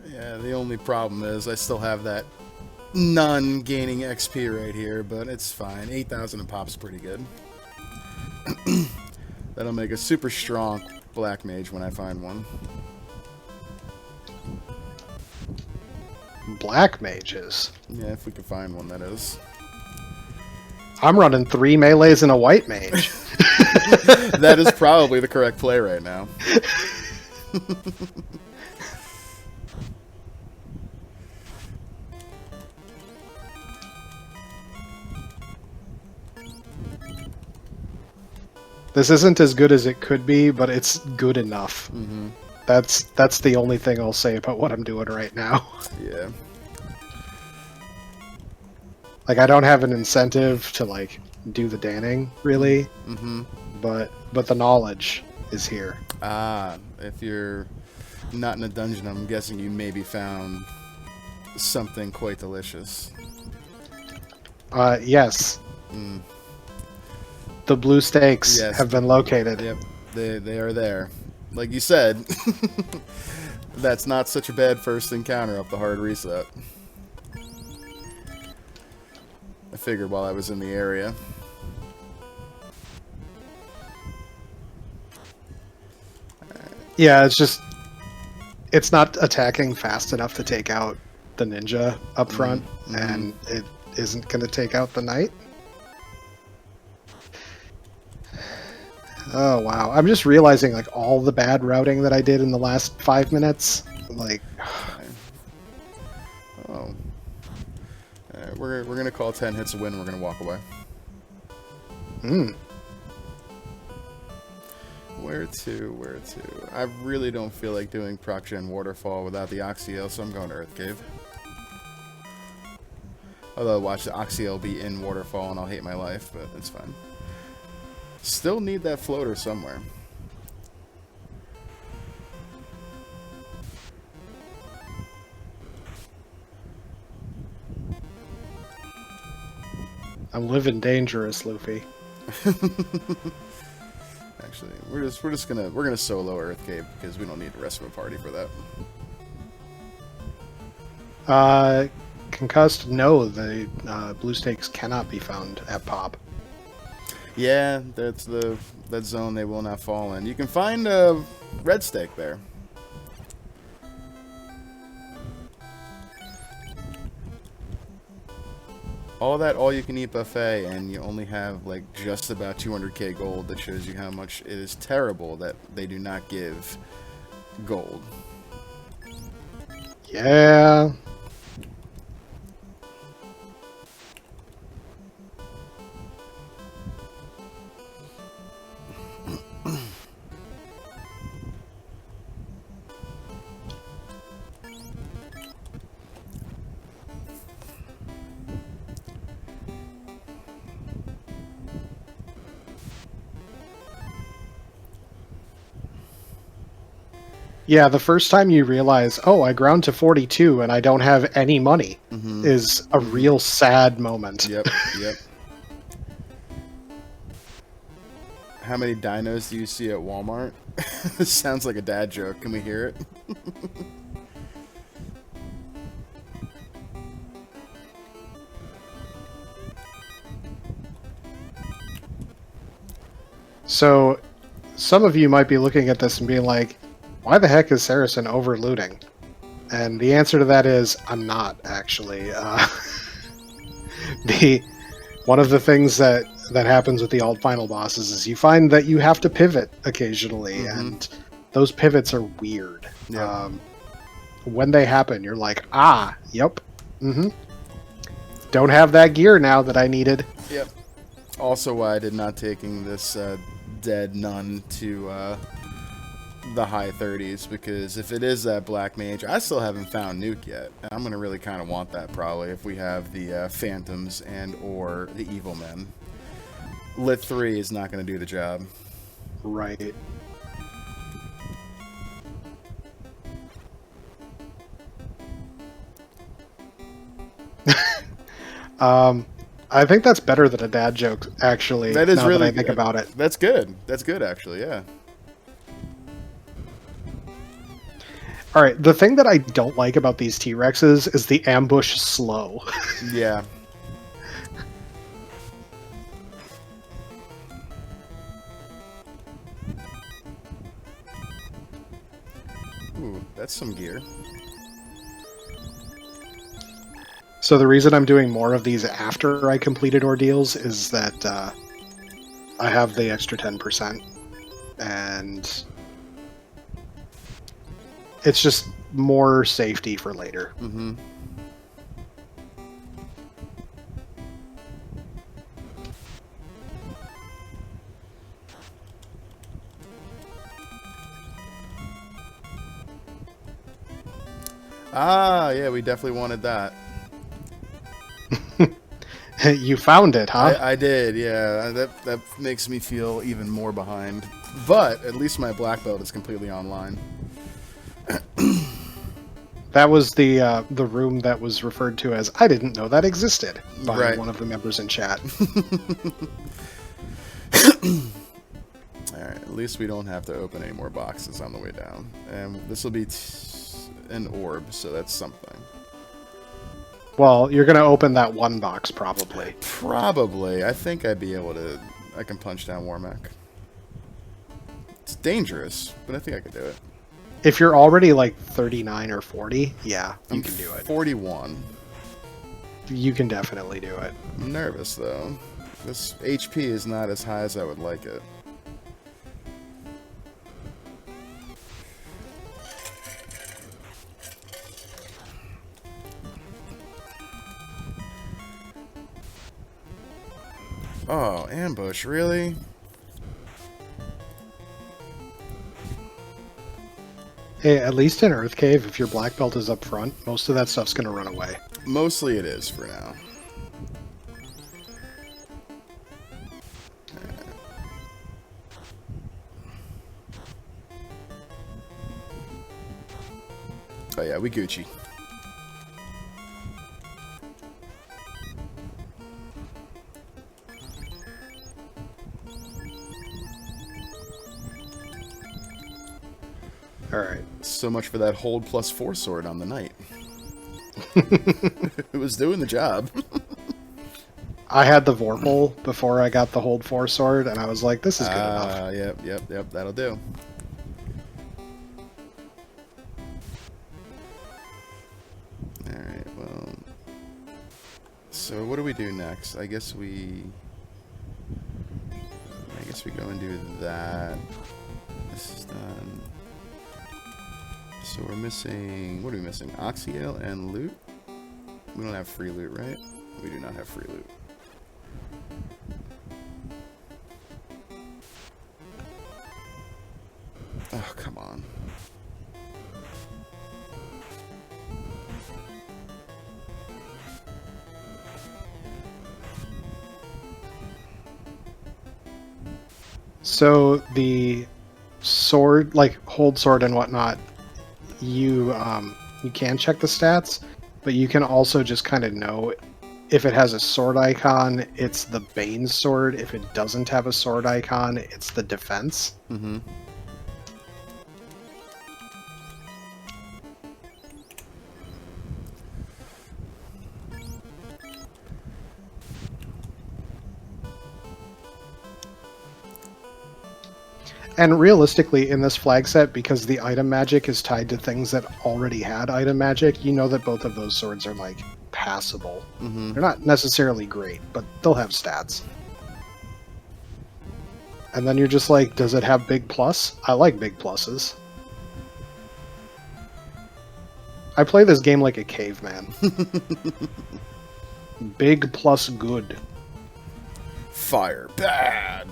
Yeah, the only problem is I still have that none gaining XP right here, but it's fine. 8,000 a pop's pretty good. That'll make a super strong black mage when I find one. Black mages. Yeah, if we can find one, that is. I'm running 3 melees and a white mage. That is probably the correct play right now. This isn't as good as it could be, but it's good enough. Mm-hmm. That's the only thing I'll say about what I'm doing right now. Yeah. Like, I don't have an incentive to, like, do the danning, really. Mm-hmm. But the knowledge is here. Ah, if you're not in a dungeon, I'm guessing you maybe found something quite delicious. Yes. Mm. The blue stakes Yes. have been located. Yep, they are there. Like you said, that's not such a bad first encounter up the hard reset. I figured while I was in the area. Yeah, it's not attacking fast enough to take out the ninja up front, and it isn't going to take out the knight. Oh wow, I'm just realizing like all the bad routing that I did in the last 5 minutes. Like, Oh. We're gonna call 10 hits a win and we're gonna walk away. Where to? I really don't feel like doing proc gen waterfall without the Oxyel, so I'm going to Earth Cave. Although watch the Oxyel be in waterfall and I'll hate my life, but it's fine. Still need that floater somewhere. I'm living dangerous, Luffy. Actually, we're gonna solo Earth Cave because we don't need the rest of a party for that. Concussed, no, the blue stakes cannot be found at Pop. Yeah, that's that zone they will not fall in. You can find a red stake there. All that all-you-can-eat buffet, and you only have like just about 200k gold. That shows you how much it is terrible that they do not give gold. Yeah. Yeah, the first time you realize, oh, I ground to 42 and I don't have any money, is a real sad moment. Yep, yep. How many dinos do you see at Walmart? This sounds like a dad joke. Can we hear it? So, some of you might be looking at this and being like, why the heck is Saracen overlooting? And the answer to that is, I'm not, actually. One of the things that happens with the alt final bosses is you find that you have to pivot occasionally, and those pivots are weird. Yeah. When they happen, you're like, yep, don't have that gear now that I needed. Yep. Also why I did not taking this dead nun to the high 30s, because if it is that Black Mage, I still haven't found Nuke yet. And I'm going to really kind of want that probably if we have the Phantoms and or the Evil Men. Lit 3 is not going to do the job. Right. I think that's better than a dad joke, actually. That is now really that I think good. about it. That's good. That's good, actually, yeah. All right, the thing that I don't like about these T-Rexes is the ambush slow. Yeah. Ooh, that's some gear. So the reason I'm doing more of these after I completed ordeals is that I have the extra 10%, and it's just more safety for later. Mm-hmm. Ah, yeah, we definitely wanted that. You found it, huh? I did, yeah. That makes me feel even more behind. But at least my black belt is completely online. That was the room that was referred to as "I didn't know that existed" by Right. one of the members in chat. Alright, at least we don't have to open any more boxes on the way down. And this will be an orb, so that's something. Well, you're gonna open that one box probably. Probably. I think I'd be able to... I can punch down Warmack. It's dangerous, but I think I could do it. If you're already like 39 or 40, yeah, you can do it. 41. You can definitely do it. I'm nervous, though. This HP is not as high as I would like it. Oh, ambush, really? Hey, at least in Earth Cave, if your black belt is up front, most of that stuff's gonna run away. Mostly it is for now. Oh yeah, we Gucci. Alright. So much for that hold +4 sword on the knight. It was doing the job. I had the Vorpal before I got the Hold 4 sword, and I was like, this is good enough. Yep, that'll do. Alright, well... So what do we do next? I guess we go and do that. This is done. So we're missing... What are we missing? Oxyale and loot? We don't have free loot, right? We do not have free loot. Oh, come on. So the sword, like hold sword and whatnot, you can check the stats, but you can also just kind of know if it has a sword icon, it's the Bane's sword. If it doesn't have a sword icon, it's the defense. Mm-hmm. And realistically, in this flag set, because the item magic is tied to things that already had item magic, you know that both of those swords are, like, passable. Mm-hmm. They're not necessarily great, but they'll have stats. And then you're just like, does it have big plus? I like big pluses. I play this game like a caveman. Big plus good. Fire bad.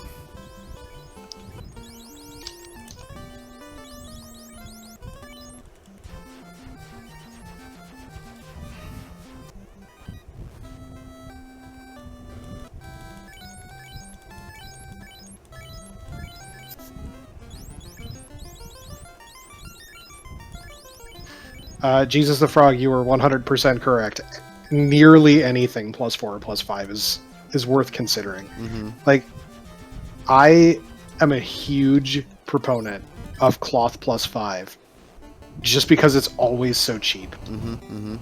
Jesus the Frog, you were 100% correct. Nearly anything +4 or +5 is worth considering. Mm-hmm. Like, I am a huge proponent of cloth +5, just because it's always so cheap. Mm-hmm. Mm-hmm.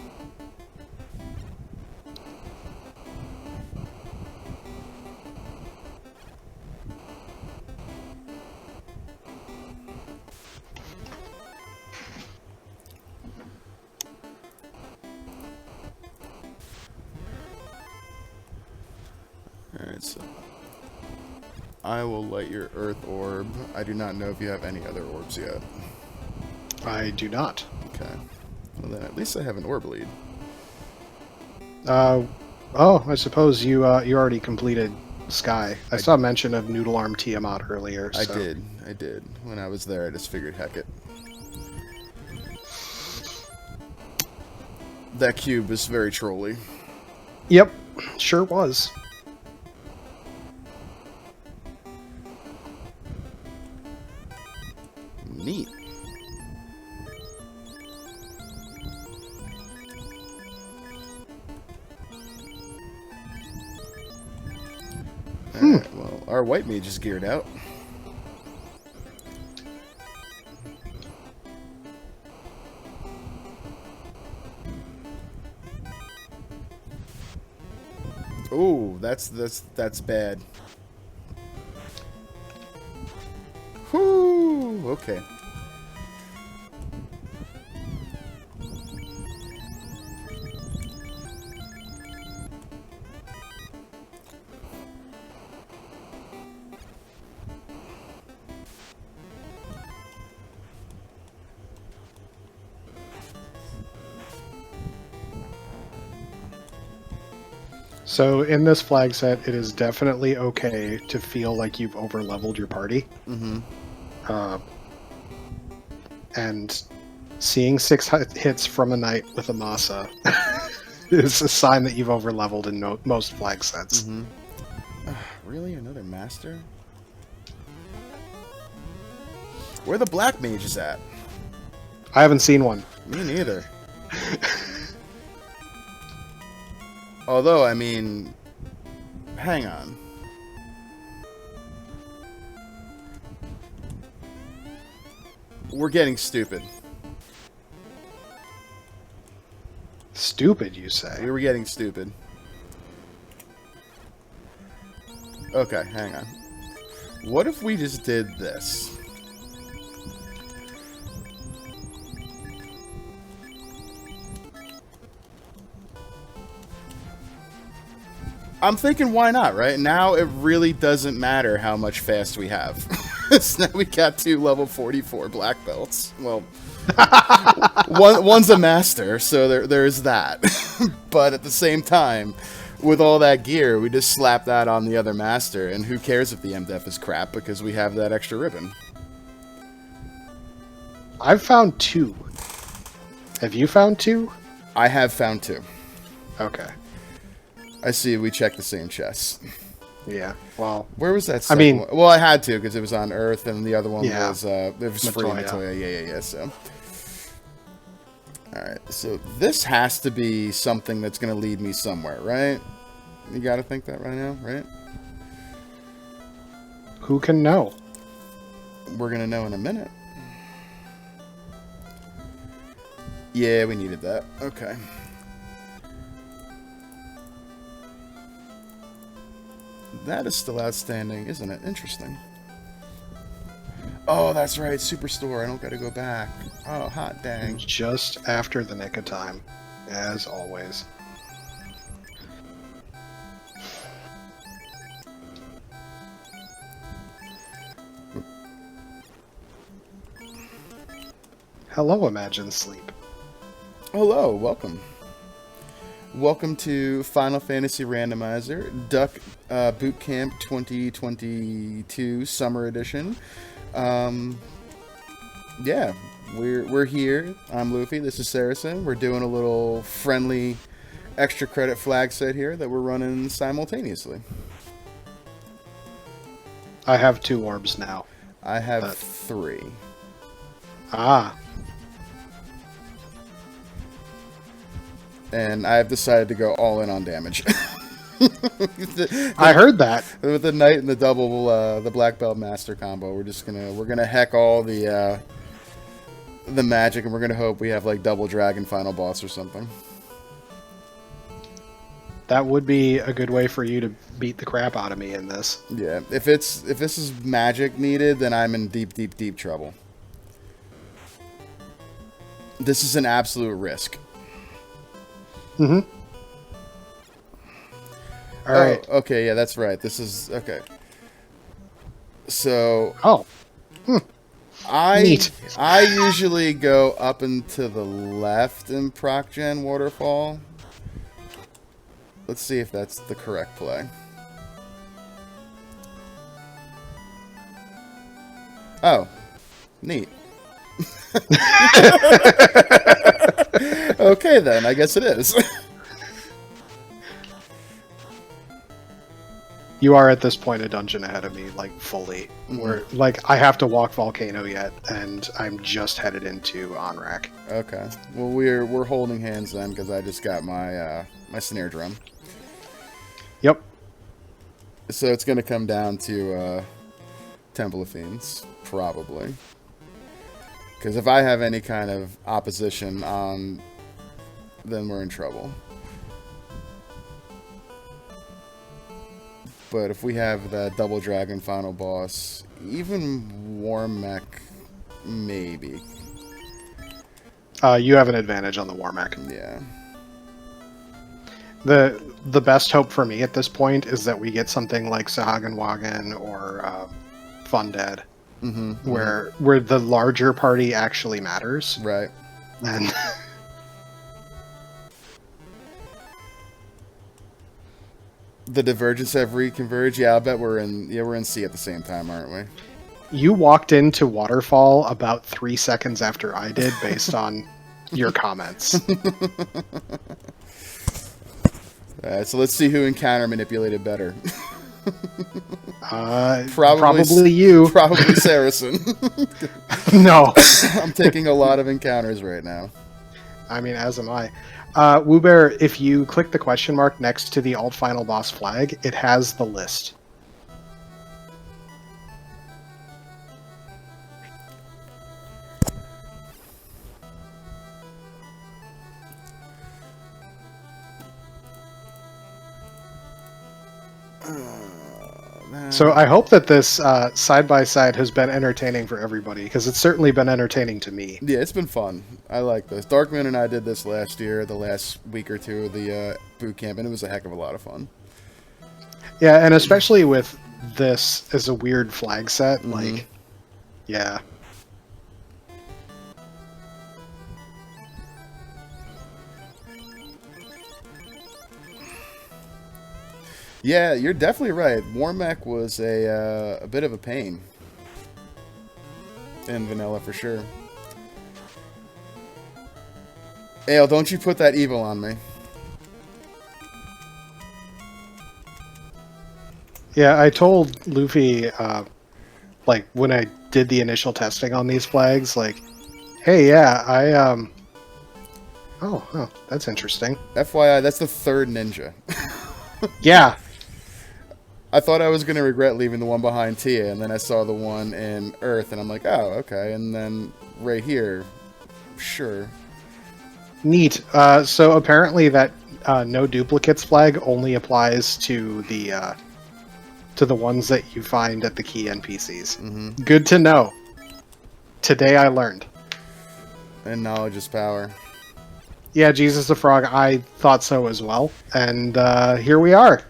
Alright, so I will light your earth orb. I do not know if you have any other orbs yet. I do not. Okay. Well, then at least I have an orb lead. Oh, I suppose you already completed Sky. I saw mention of Noodle Arm Tiamat earlier. So. I did. When I was there, I just figured, heck it. That cube is very trolly. Yep, sure was. Neat. Alright, well, our white mage is geared out. Oh, that's bad. Whoo, okay. So in this flag set, it is definitely okay to feel like you've over-leveled your party. Mm-hmm. And seeing 6 hits from a knight with a Masa is a sign that you've over-leveled in most flag sets. Mm-hmm. Really? Another master? Where the black mage is at? I haven't seen one. Me neither. Although, I mean, hang on. We're getting stupid. Stupid, you say? We were getting stupid. Okay, hang on. What if we just did this? I'm thinking, why not, right? Now it really doesn't matter how much fast we have. So now we got 2 level 44 black belts. Well, one's a master, so there's that. But at the same time, with all that gear, we just slap that on the other master, and who cares if the MDF is crap, because we have that extra ribbon. I've found 2. Have you found 2? I have found 2. Okay. I see we checked the same chest. Yeah, well... Where was that second one? Well, I had to, because it was on Earth, and the other one was it was free Matoya. Yeah, so... Alright, so this has to be something that's going to lead me somewhere, right? You got to think that right now, right? Who can know? We're going to know in a minute. Yeah, we needed that. Okay. That is still outstanding, isn't it? Interesting. Oh, that's right. Superstore. I don't got to go back. Oh, hot dang. Just after the nick of time, as always. Hello, Imagine Sleep. Hello, welcome. Welcome to Final Fantasy Randomizer Duck Boot Camp 2022 Summer Edition. Yeah, we're here. I'm Luffy. This is Saracen. We're doing a little friendly extra credit flag set here that we're running simultaneously. I have 2 orbs now. I have 3. Ah. and I have decided to go all in on damage. I heard that. With the knight and the double, the black belt master combo, we're gonna heck all the magic, and we're gonna hope we have like double dragon final boss or something. That would be a good way for you to beat the crap out of me in this. Yeah, if this is magic needed, then I'm in deep, deep, deep trouble. This is an absolute risk. Mm-hmm. All right. Okay, yeah, that's right. This is okay. So. Oh. Neat. I usually go up and to the left in Proc Gen Waterfall. Let's see if that's the correct play. Oh, neat. Okay then, I guess it is. You are at this point a dungeon ahead of me, like fully. Where like I have to walk Volcano yet, and I'm just headed into Onrak. Okay. Well, we're holding hands then, because I just got my my snare drum. Yep. So it's gonna come down to Temple of Fiends, probably. Because if I have any kind of opposition on, then we're in trouble. But if we have that double dragon final boss, even Warmech, maybe. You have an advantage on the Warmech. Yeah. The best hope for me at this point is that we get something like Sahagan Wagon or Fundead, where the larger party actually matters. Right. And the Divergence have reconverged. Yeah, I bet we're in C at the same time, aren't we? you walked into Waterfall about 3 seconds after I did, based on your comments. So let's see who encounter manipulated better. Probably you. Probably Saracen. No. I'm taking a lot of encounters right now. I mean, as am I. Woobear, if you click the question mark next to the alt final boss flag, it has the list. So I hope that this side-by-side has been entertaining for everybody, because it's certainly been entertaining to me. Yeah, it's been fun. I like this. Darkmoon and I did this last year, the last week or two of the boot camp, and it was a heck of a lot of fun. Yeah, and especially with this as a weird flag set, like, yeah. Yeah, you're definitely right. Warmech was a bit of a pain in vanilla for sure. Ale, don't you put that evil on me. Yeah, I told Luffy, like, when I did the initial testing on these flags, like, hey, yeah, Oh, that's interesting. FYI, that's the third ninja. Yeah. I thought I was going to regret leaving the one behind Tia, and then I saw the one in Earth, and I'm like, oh, okay. And then right here, sure. Neat. So apparently that no duplicates flag only applies to the ones that you find at the key NPCs. Good to know. Today I learned. And knowledge is power. Yeah, Jesus the Frog, I thought so as well. And here we are.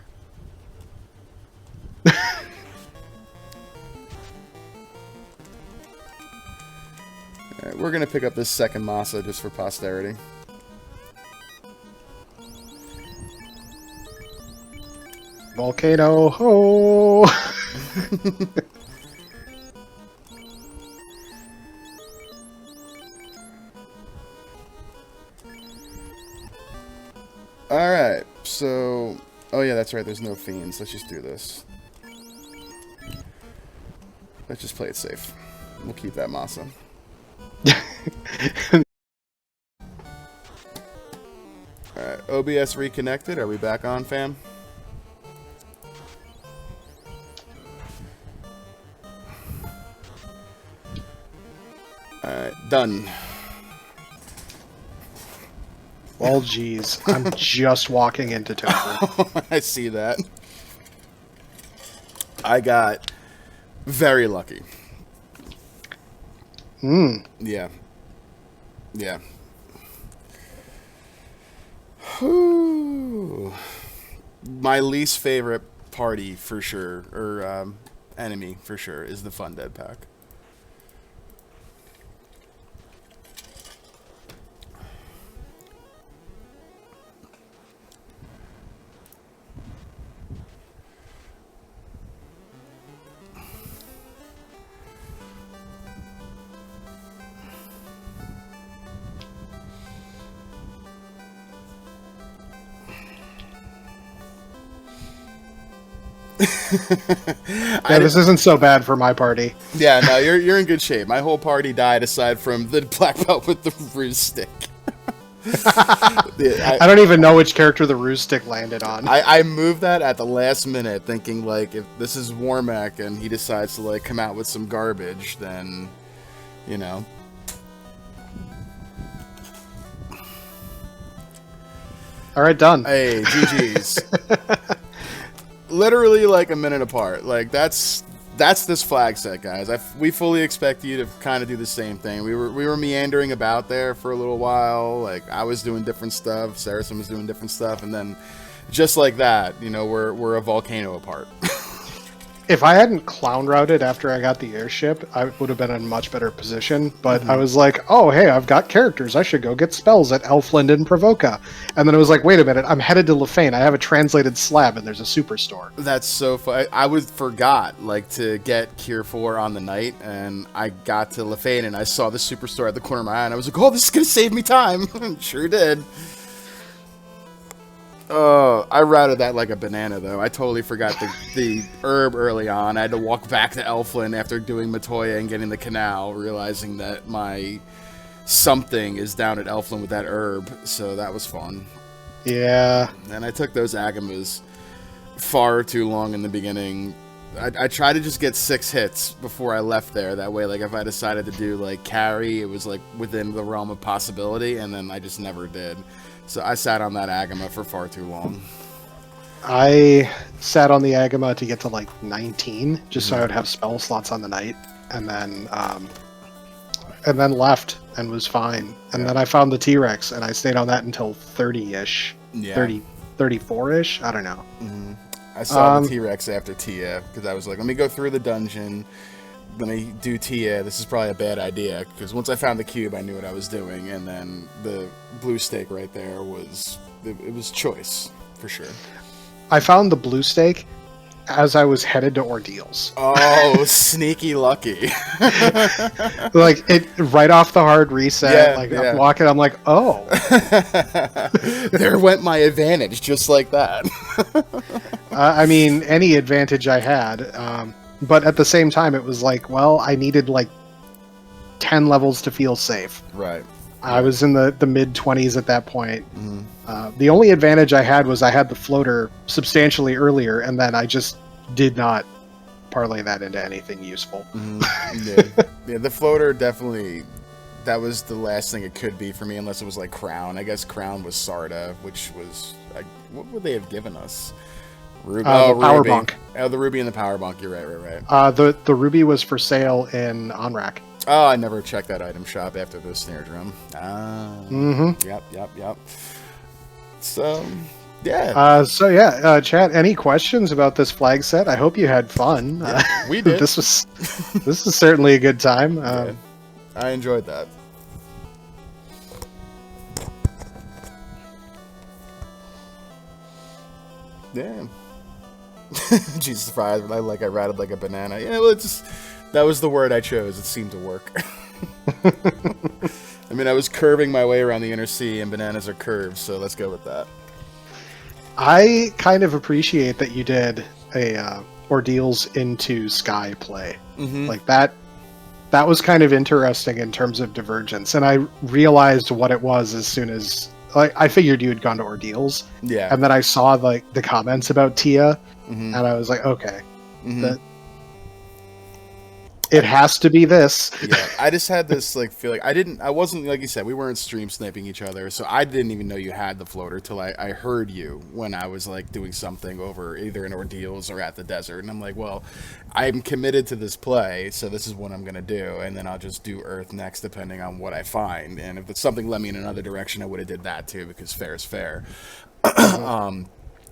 Alright, we're going to pick up this second Masa just for posterity. Volcano ho! Alright, so... Oh yeah, that's right, there's no fiends. Let's just do this. Let's just play it safe. We'll keep that Masa. Alright. OBS reconnected. Are we back on, fam? Alright, done. Well, geez. I'm just walking into Topher. I see that. I got very lucky. Yeah. Yeah. Whew. My least favorite party, for sure, or enemy, for sure, is the Fun Dead Pack. Yeah, this isn't so bad for my party. Yeah, no, you're in good shape. My whole party died aside from the black belt with the ruse stick. I don't even know which character the ruse stick landed on. I moved that at the last minute, thinking like if this is Warmack and he decides to like come out with some garbage, then you know. All right, done. Hey, GG's. Literally like a minute apart. Like that's this flag set, guys. We fully expect you to kind of do the same thing. We were meandering about there for a little while. Like I was doing different stuff, Saracen was doing different stuff, and then just like that, you know, we're a volcano apart. If I hadn't clown routed after I got the airship, I would have been in a much better position. But I was like, oh, hey, I've got characters. I should go get spells at Elfland and Provoca. And then it was like, wait a minute, I'm headed to Lefane. I have a translated slab, and there's a superstore. That's so fun. I forgot like to get Cure 4 on the night, and I got to Lefane, and I saw the superstore at the corner of my eye, and I was like, oh, this is going to save me time. Sure did. Oh, I routed that like a banana, though. I totally forgot the herb early on. I had to walk back to Elfland after doing Matoya and getting the canal, realizing that my something is down at Elfland with that herb, so that was fun. Yeah. And I took those Agamas far too long in the beginning. I tried to just get 6 hits before I left there. That way, like, if I decided to do, like, carry, it was, like, within the realm of possibility, and then I just never did. So I sat on that Agama for far too long. I sat on the Agama to get to like 19, just so I would have spell slots on the night, and then left and was fine. And then I found the T-Rex, and I stayed on that until 30-ish, 34-ish. I don't know. I saw the T-Rex after Tia because I was like, let me go through the dungeon. When I do Tia, this is probably a bad idea because once I found the cube, I knew what I was doing, and then the blue stake right there was it was choice for sure. I found the blue stake as I was headed to Ordeals. Oh, sneaky lucky! Like it right off the hard reset. I'm walking, I'm like, oh, there went my advantage, just like that. I mean, any advantage I had. But at the same time, it was like, well, I needed like 10 levels to feel safe. Right. I was in the mid-20s at that point. The only advantage I had was I had the floater substantially earlier, and then I just did not parlay that into anything useful. Yeah, the floater definitely, that was the last thing it could be for me, unless it was like Crown. I guess Crown was Sarda, which was, what would they have given us? Ruby. The power bunk. Oh, the ruby and the power bunk. You're right. The ruby was for sale in Onrak. Oh, I never checked that item shop after the snare drum. Yep. So, yeah. Chat, any questions about this flag set? I hope you had fun. Yeah, we did. This is certainly a good time. I enjoyed that. Damn. Jesus Christ, I rattled like a banana. Yeah, well, that was the word I chose. It seemed to work. I mean, I was curving my way around the inner sea, and bananas are curved, so let's go with that. I kind of appreciate that you did a Ordeals into Sky play. Like that was kind of interesting in terms of divergence, and I realized what it was as soon as like I figured you had gone to Ordeals, Yeah. and then I saw like the comments about Tia, Mm-hmm. and I was like, okay, Mm-hmm. that it has to be this. Yeah, I just had this like feeling. I wasn't, like you said, we weren't stream sniping each other, so I didn't even know you had the floater till I heard you when I was like doing something over either in Ordeals or at the desert, and I'm like, well, I'm committed to this play, so this is what I'm gonna do, and then I'll just do Earth next depending on what I find, and if it's something led me in another direction, I would have did that too because fair is fair.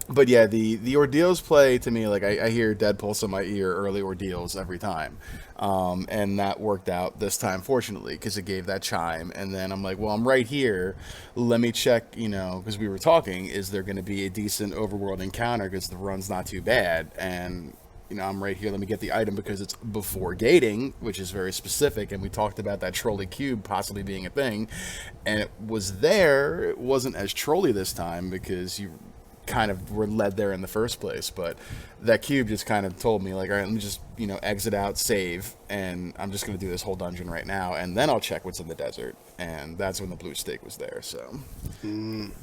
But yeah, the Ordeals play to me, like I hear Dead Pulse in my ear early Ordeals every time. And that worked out this time, fortunately, because it gave that chime. And then I'm like, well, I'm right here. Let me check, because we were talking, is there going to be a decent overworld encounter because the run's not too bad? And, I'm right here. Let me get the item because it's before gating, which is very specific. And we talked about that trolley cube possibly being a thing. And it was there. It wasn't as trolly this time because you kind of were led there in the first place, but that cube just kind of told me like, all right, let me just exit out, save, and I'm just going to do this whole dungeon right now, and then I'll check what's in the desert. And that's when the blue stake was there, so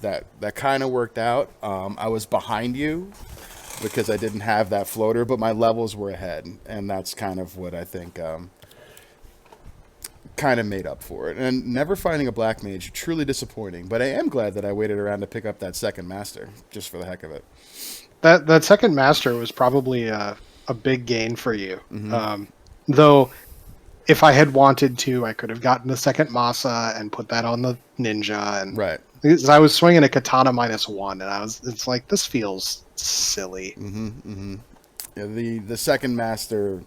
that kind of worked out. I was behind you because I didn't have that floater, but my levels were ahead, and that's kind of what I think kind of made up for it. And never finding a black mage, truly disappointing, but I am glad that I waited around to pick up that second master just for the heck of it. That second master was probably a big gain for you. Though if I had wanted to, I could have gotten the second Masa and put that on the ninja, and Right. because I was swinging a katana -1, and it's like, this feels silly. Yeah, the second master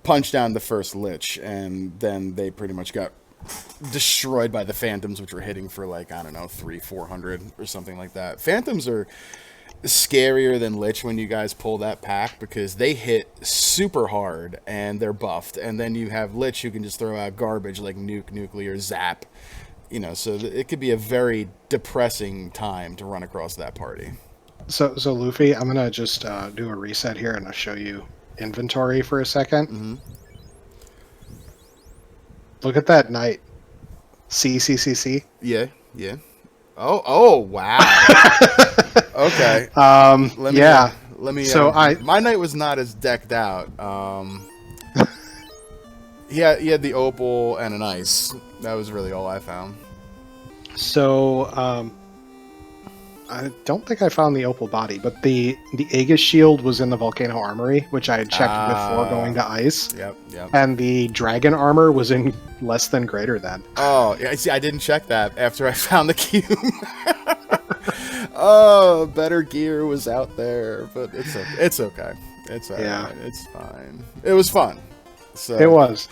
punched down the first lich, and then they pretty much got destroyed by the phantoms, which were hitting for like, I don't know, 300-400 or something like that. Phantoms are scarier than lich when you guys pull that pack because they hit super hard and they're buffed, and then you have lich who can just throw out garbage like nuke, nuclear, zap, so it could be a very depressing time to run across that party. So Luffy, I'm gonna just do a reset here and I'll show you inventory for a second. Look at that knight. C. Yeah. Oh wow. Okay. Let me. So my knight was not as decked out. He had the opal and an ice. That was really all I found. So I don't think I found the opal body, but the Aegis shield was in the volcano armory, which I had checked before going to ice. Yep. And the dragon armor was in less than greater than. Oh, yeah. See, I didn't check that after I found the cube. Oh, better gear was out there, but it's okay. It's all right. It's fine. It was fun. So it was.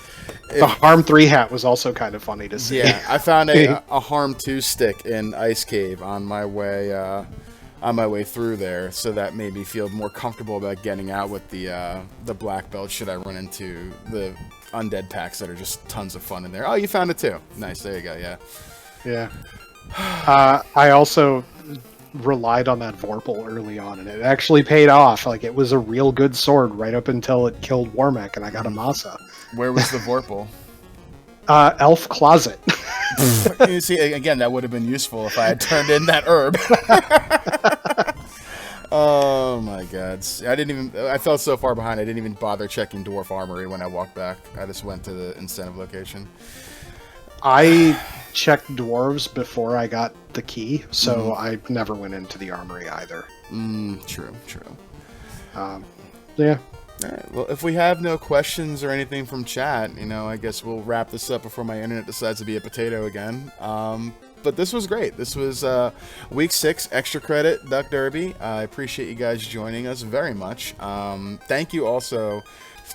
The Harm 3 hat was also kind of funny to see. Yeah, I found a Harm 2 stick in Ice Cave on my way through there, so that made me feel more comfortable about getting out with the black belt should I run into the undead packs that are just tons of fun in there. Oh, you found it too. Nice. There you go. Yeah. Yeah. I also relied on that Vorpal early on, and it actually paid off. Like, it was a real good sword right up until it killed Warmech, and I got a Masa. Where was the Vorpal? Elf Closet. You see, again, that would have been useful if I had turned in that herb. Oh my god. I felt so far behind, I didn't even bother checking Dwarf Armory when I walked back. I just went to the incentive location. I checked dwarves before I got the key, so I never went into the armory either. True. Yeah. All right. Well, if we have no questions or anything from chat, I guess we'll wrap this up before my internet decides to be a potato again. But this was great. This was week 6 extra credit Duck Derby. I appreciate you guys joining us very much. Thank you also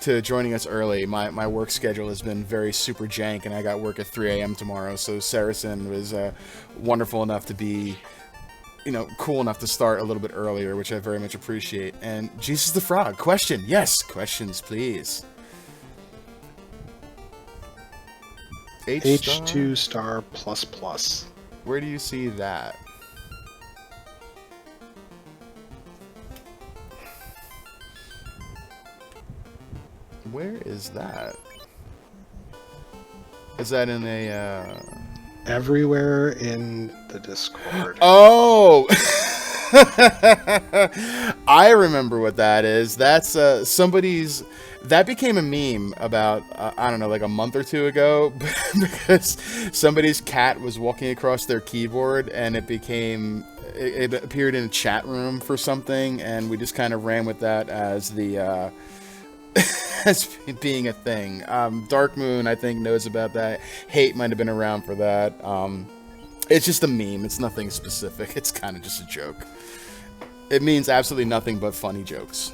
to joining us early. My work schedule has been very super jank, and I got work at 3 a.m. tomorrow. So Saracen was wonderful enough to be, cool enough to start a little bit earlier, which I very much appreciate. And Jesus the Frog, question. Yes, questions, please. H2 star plus plus. Where do you see that? Where is that? Is that in a... everywhere in the Discord. Oh! I remember what that is. That's somebody's... That became a meme about, I don't know, like a month or two ago, because somebody's cat was walking across their keyboard, and it became... It appeared in a chat room for something, and we just kind of ran with that as the... as being a thing. Dark Moon, I think, knows about that. Hate might have been around for that. It's just a meme. It's nothing specific. It's kind of just a joke. It means absolutely nothing but funny jokes.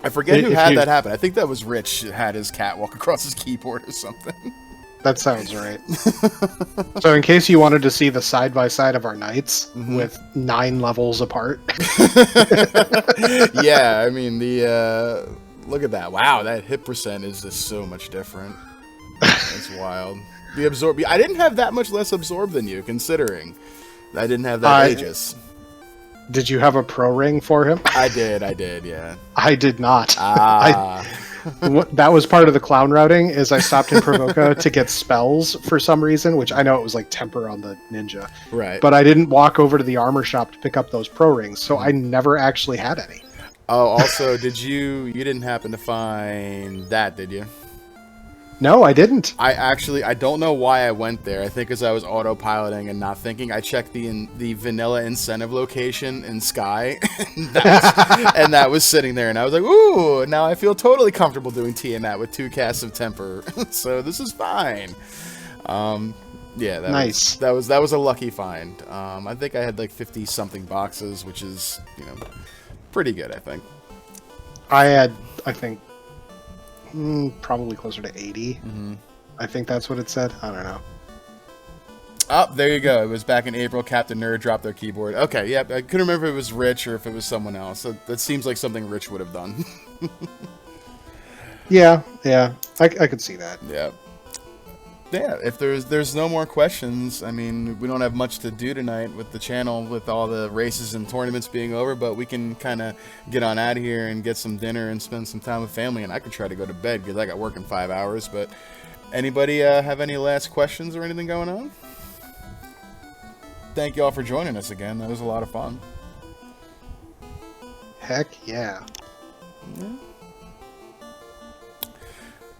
I forget who had that happen. I think that was Rich who had his cat walk across his keyboard or something. That sounds right. So in case you wanted to see the side-by-side of our knights with 9 levels apart. Yeah, I mean, look at that. Wow, that hit percent is just so much different. That's wild. The absorb. I didn't have that much less absorb than you, considering I didn't have that Aegis. Did you have a pro ring for him? I did, yeah. I did not. Ah. That was part of the clown routing, is I stopped in Provoca to get spells for some reason, which I know it was like temper on the ninja. Right. But I didn't walk over to the armor shop to pick up those pro rings, so I never actually had any. Oh, also, you didn't happen to find that, did you? No, I didn't. I don't know why I went there. I think because I was autopiloting and not thinking. I checked the vanilla incentive location in Sky, and that was sitting there, and I was like, ooh, now I feel totally comfortable doing Tiamat with 2 casts of temper, so this is fine. Yeah, nice. That was a lucky find. I think I had like 50 something boxes, which is, pretty good, I think. I had, I think, probably closer to 80. I think that's what it said. I don't know. Oh, there you go. It was back in April. Captain Nerd dropped their keyboard. Okay, yeah. I couldn't remember if it was Rich or if it was someone else. That seems like something Rich would have done. Yeah. I could see that. Yeah. Yeah, if there's no more questions, I mean, we don't have much to do tonight with the channel, with all the races and tournaments being over, but we can kind of get on out of here and get some dinner and spend some time with family, and I could try to go to bed because I got work in 5 hours, but anybody have any last questions or anything going on? Thank you all for joining us again. That was a lot of fun. Heck yeah.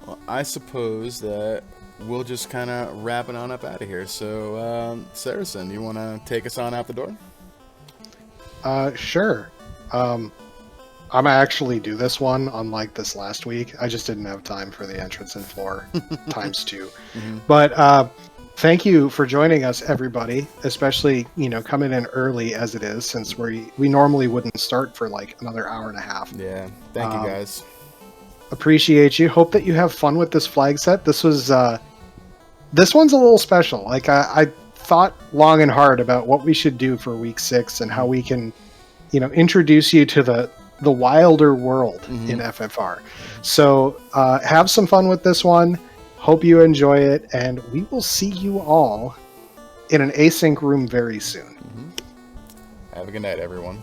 Well, I suppose that we'll just kind of wrap it on up out of here. So, Saracen, you want to take us on out the door? Sure. I'm gonna actually do this one, unlike this last week. I just didn't have time for the entrance and floor times 2. But thank you for joining us, everybody, especially, coming in early as it is, since we normally wouldn't start for like another hour and a half. Yeah, thank you guys. Appreciate you. Hope that you have fun with this flag set. This one's a little special. Like I thought long and hard about what we should do for week 6 and how we can, introduce you to the wilder world in FFR. So have some fun with this one. Hope you enjoy it, and we will see you all in an async room very soon. Have a good night, everyone.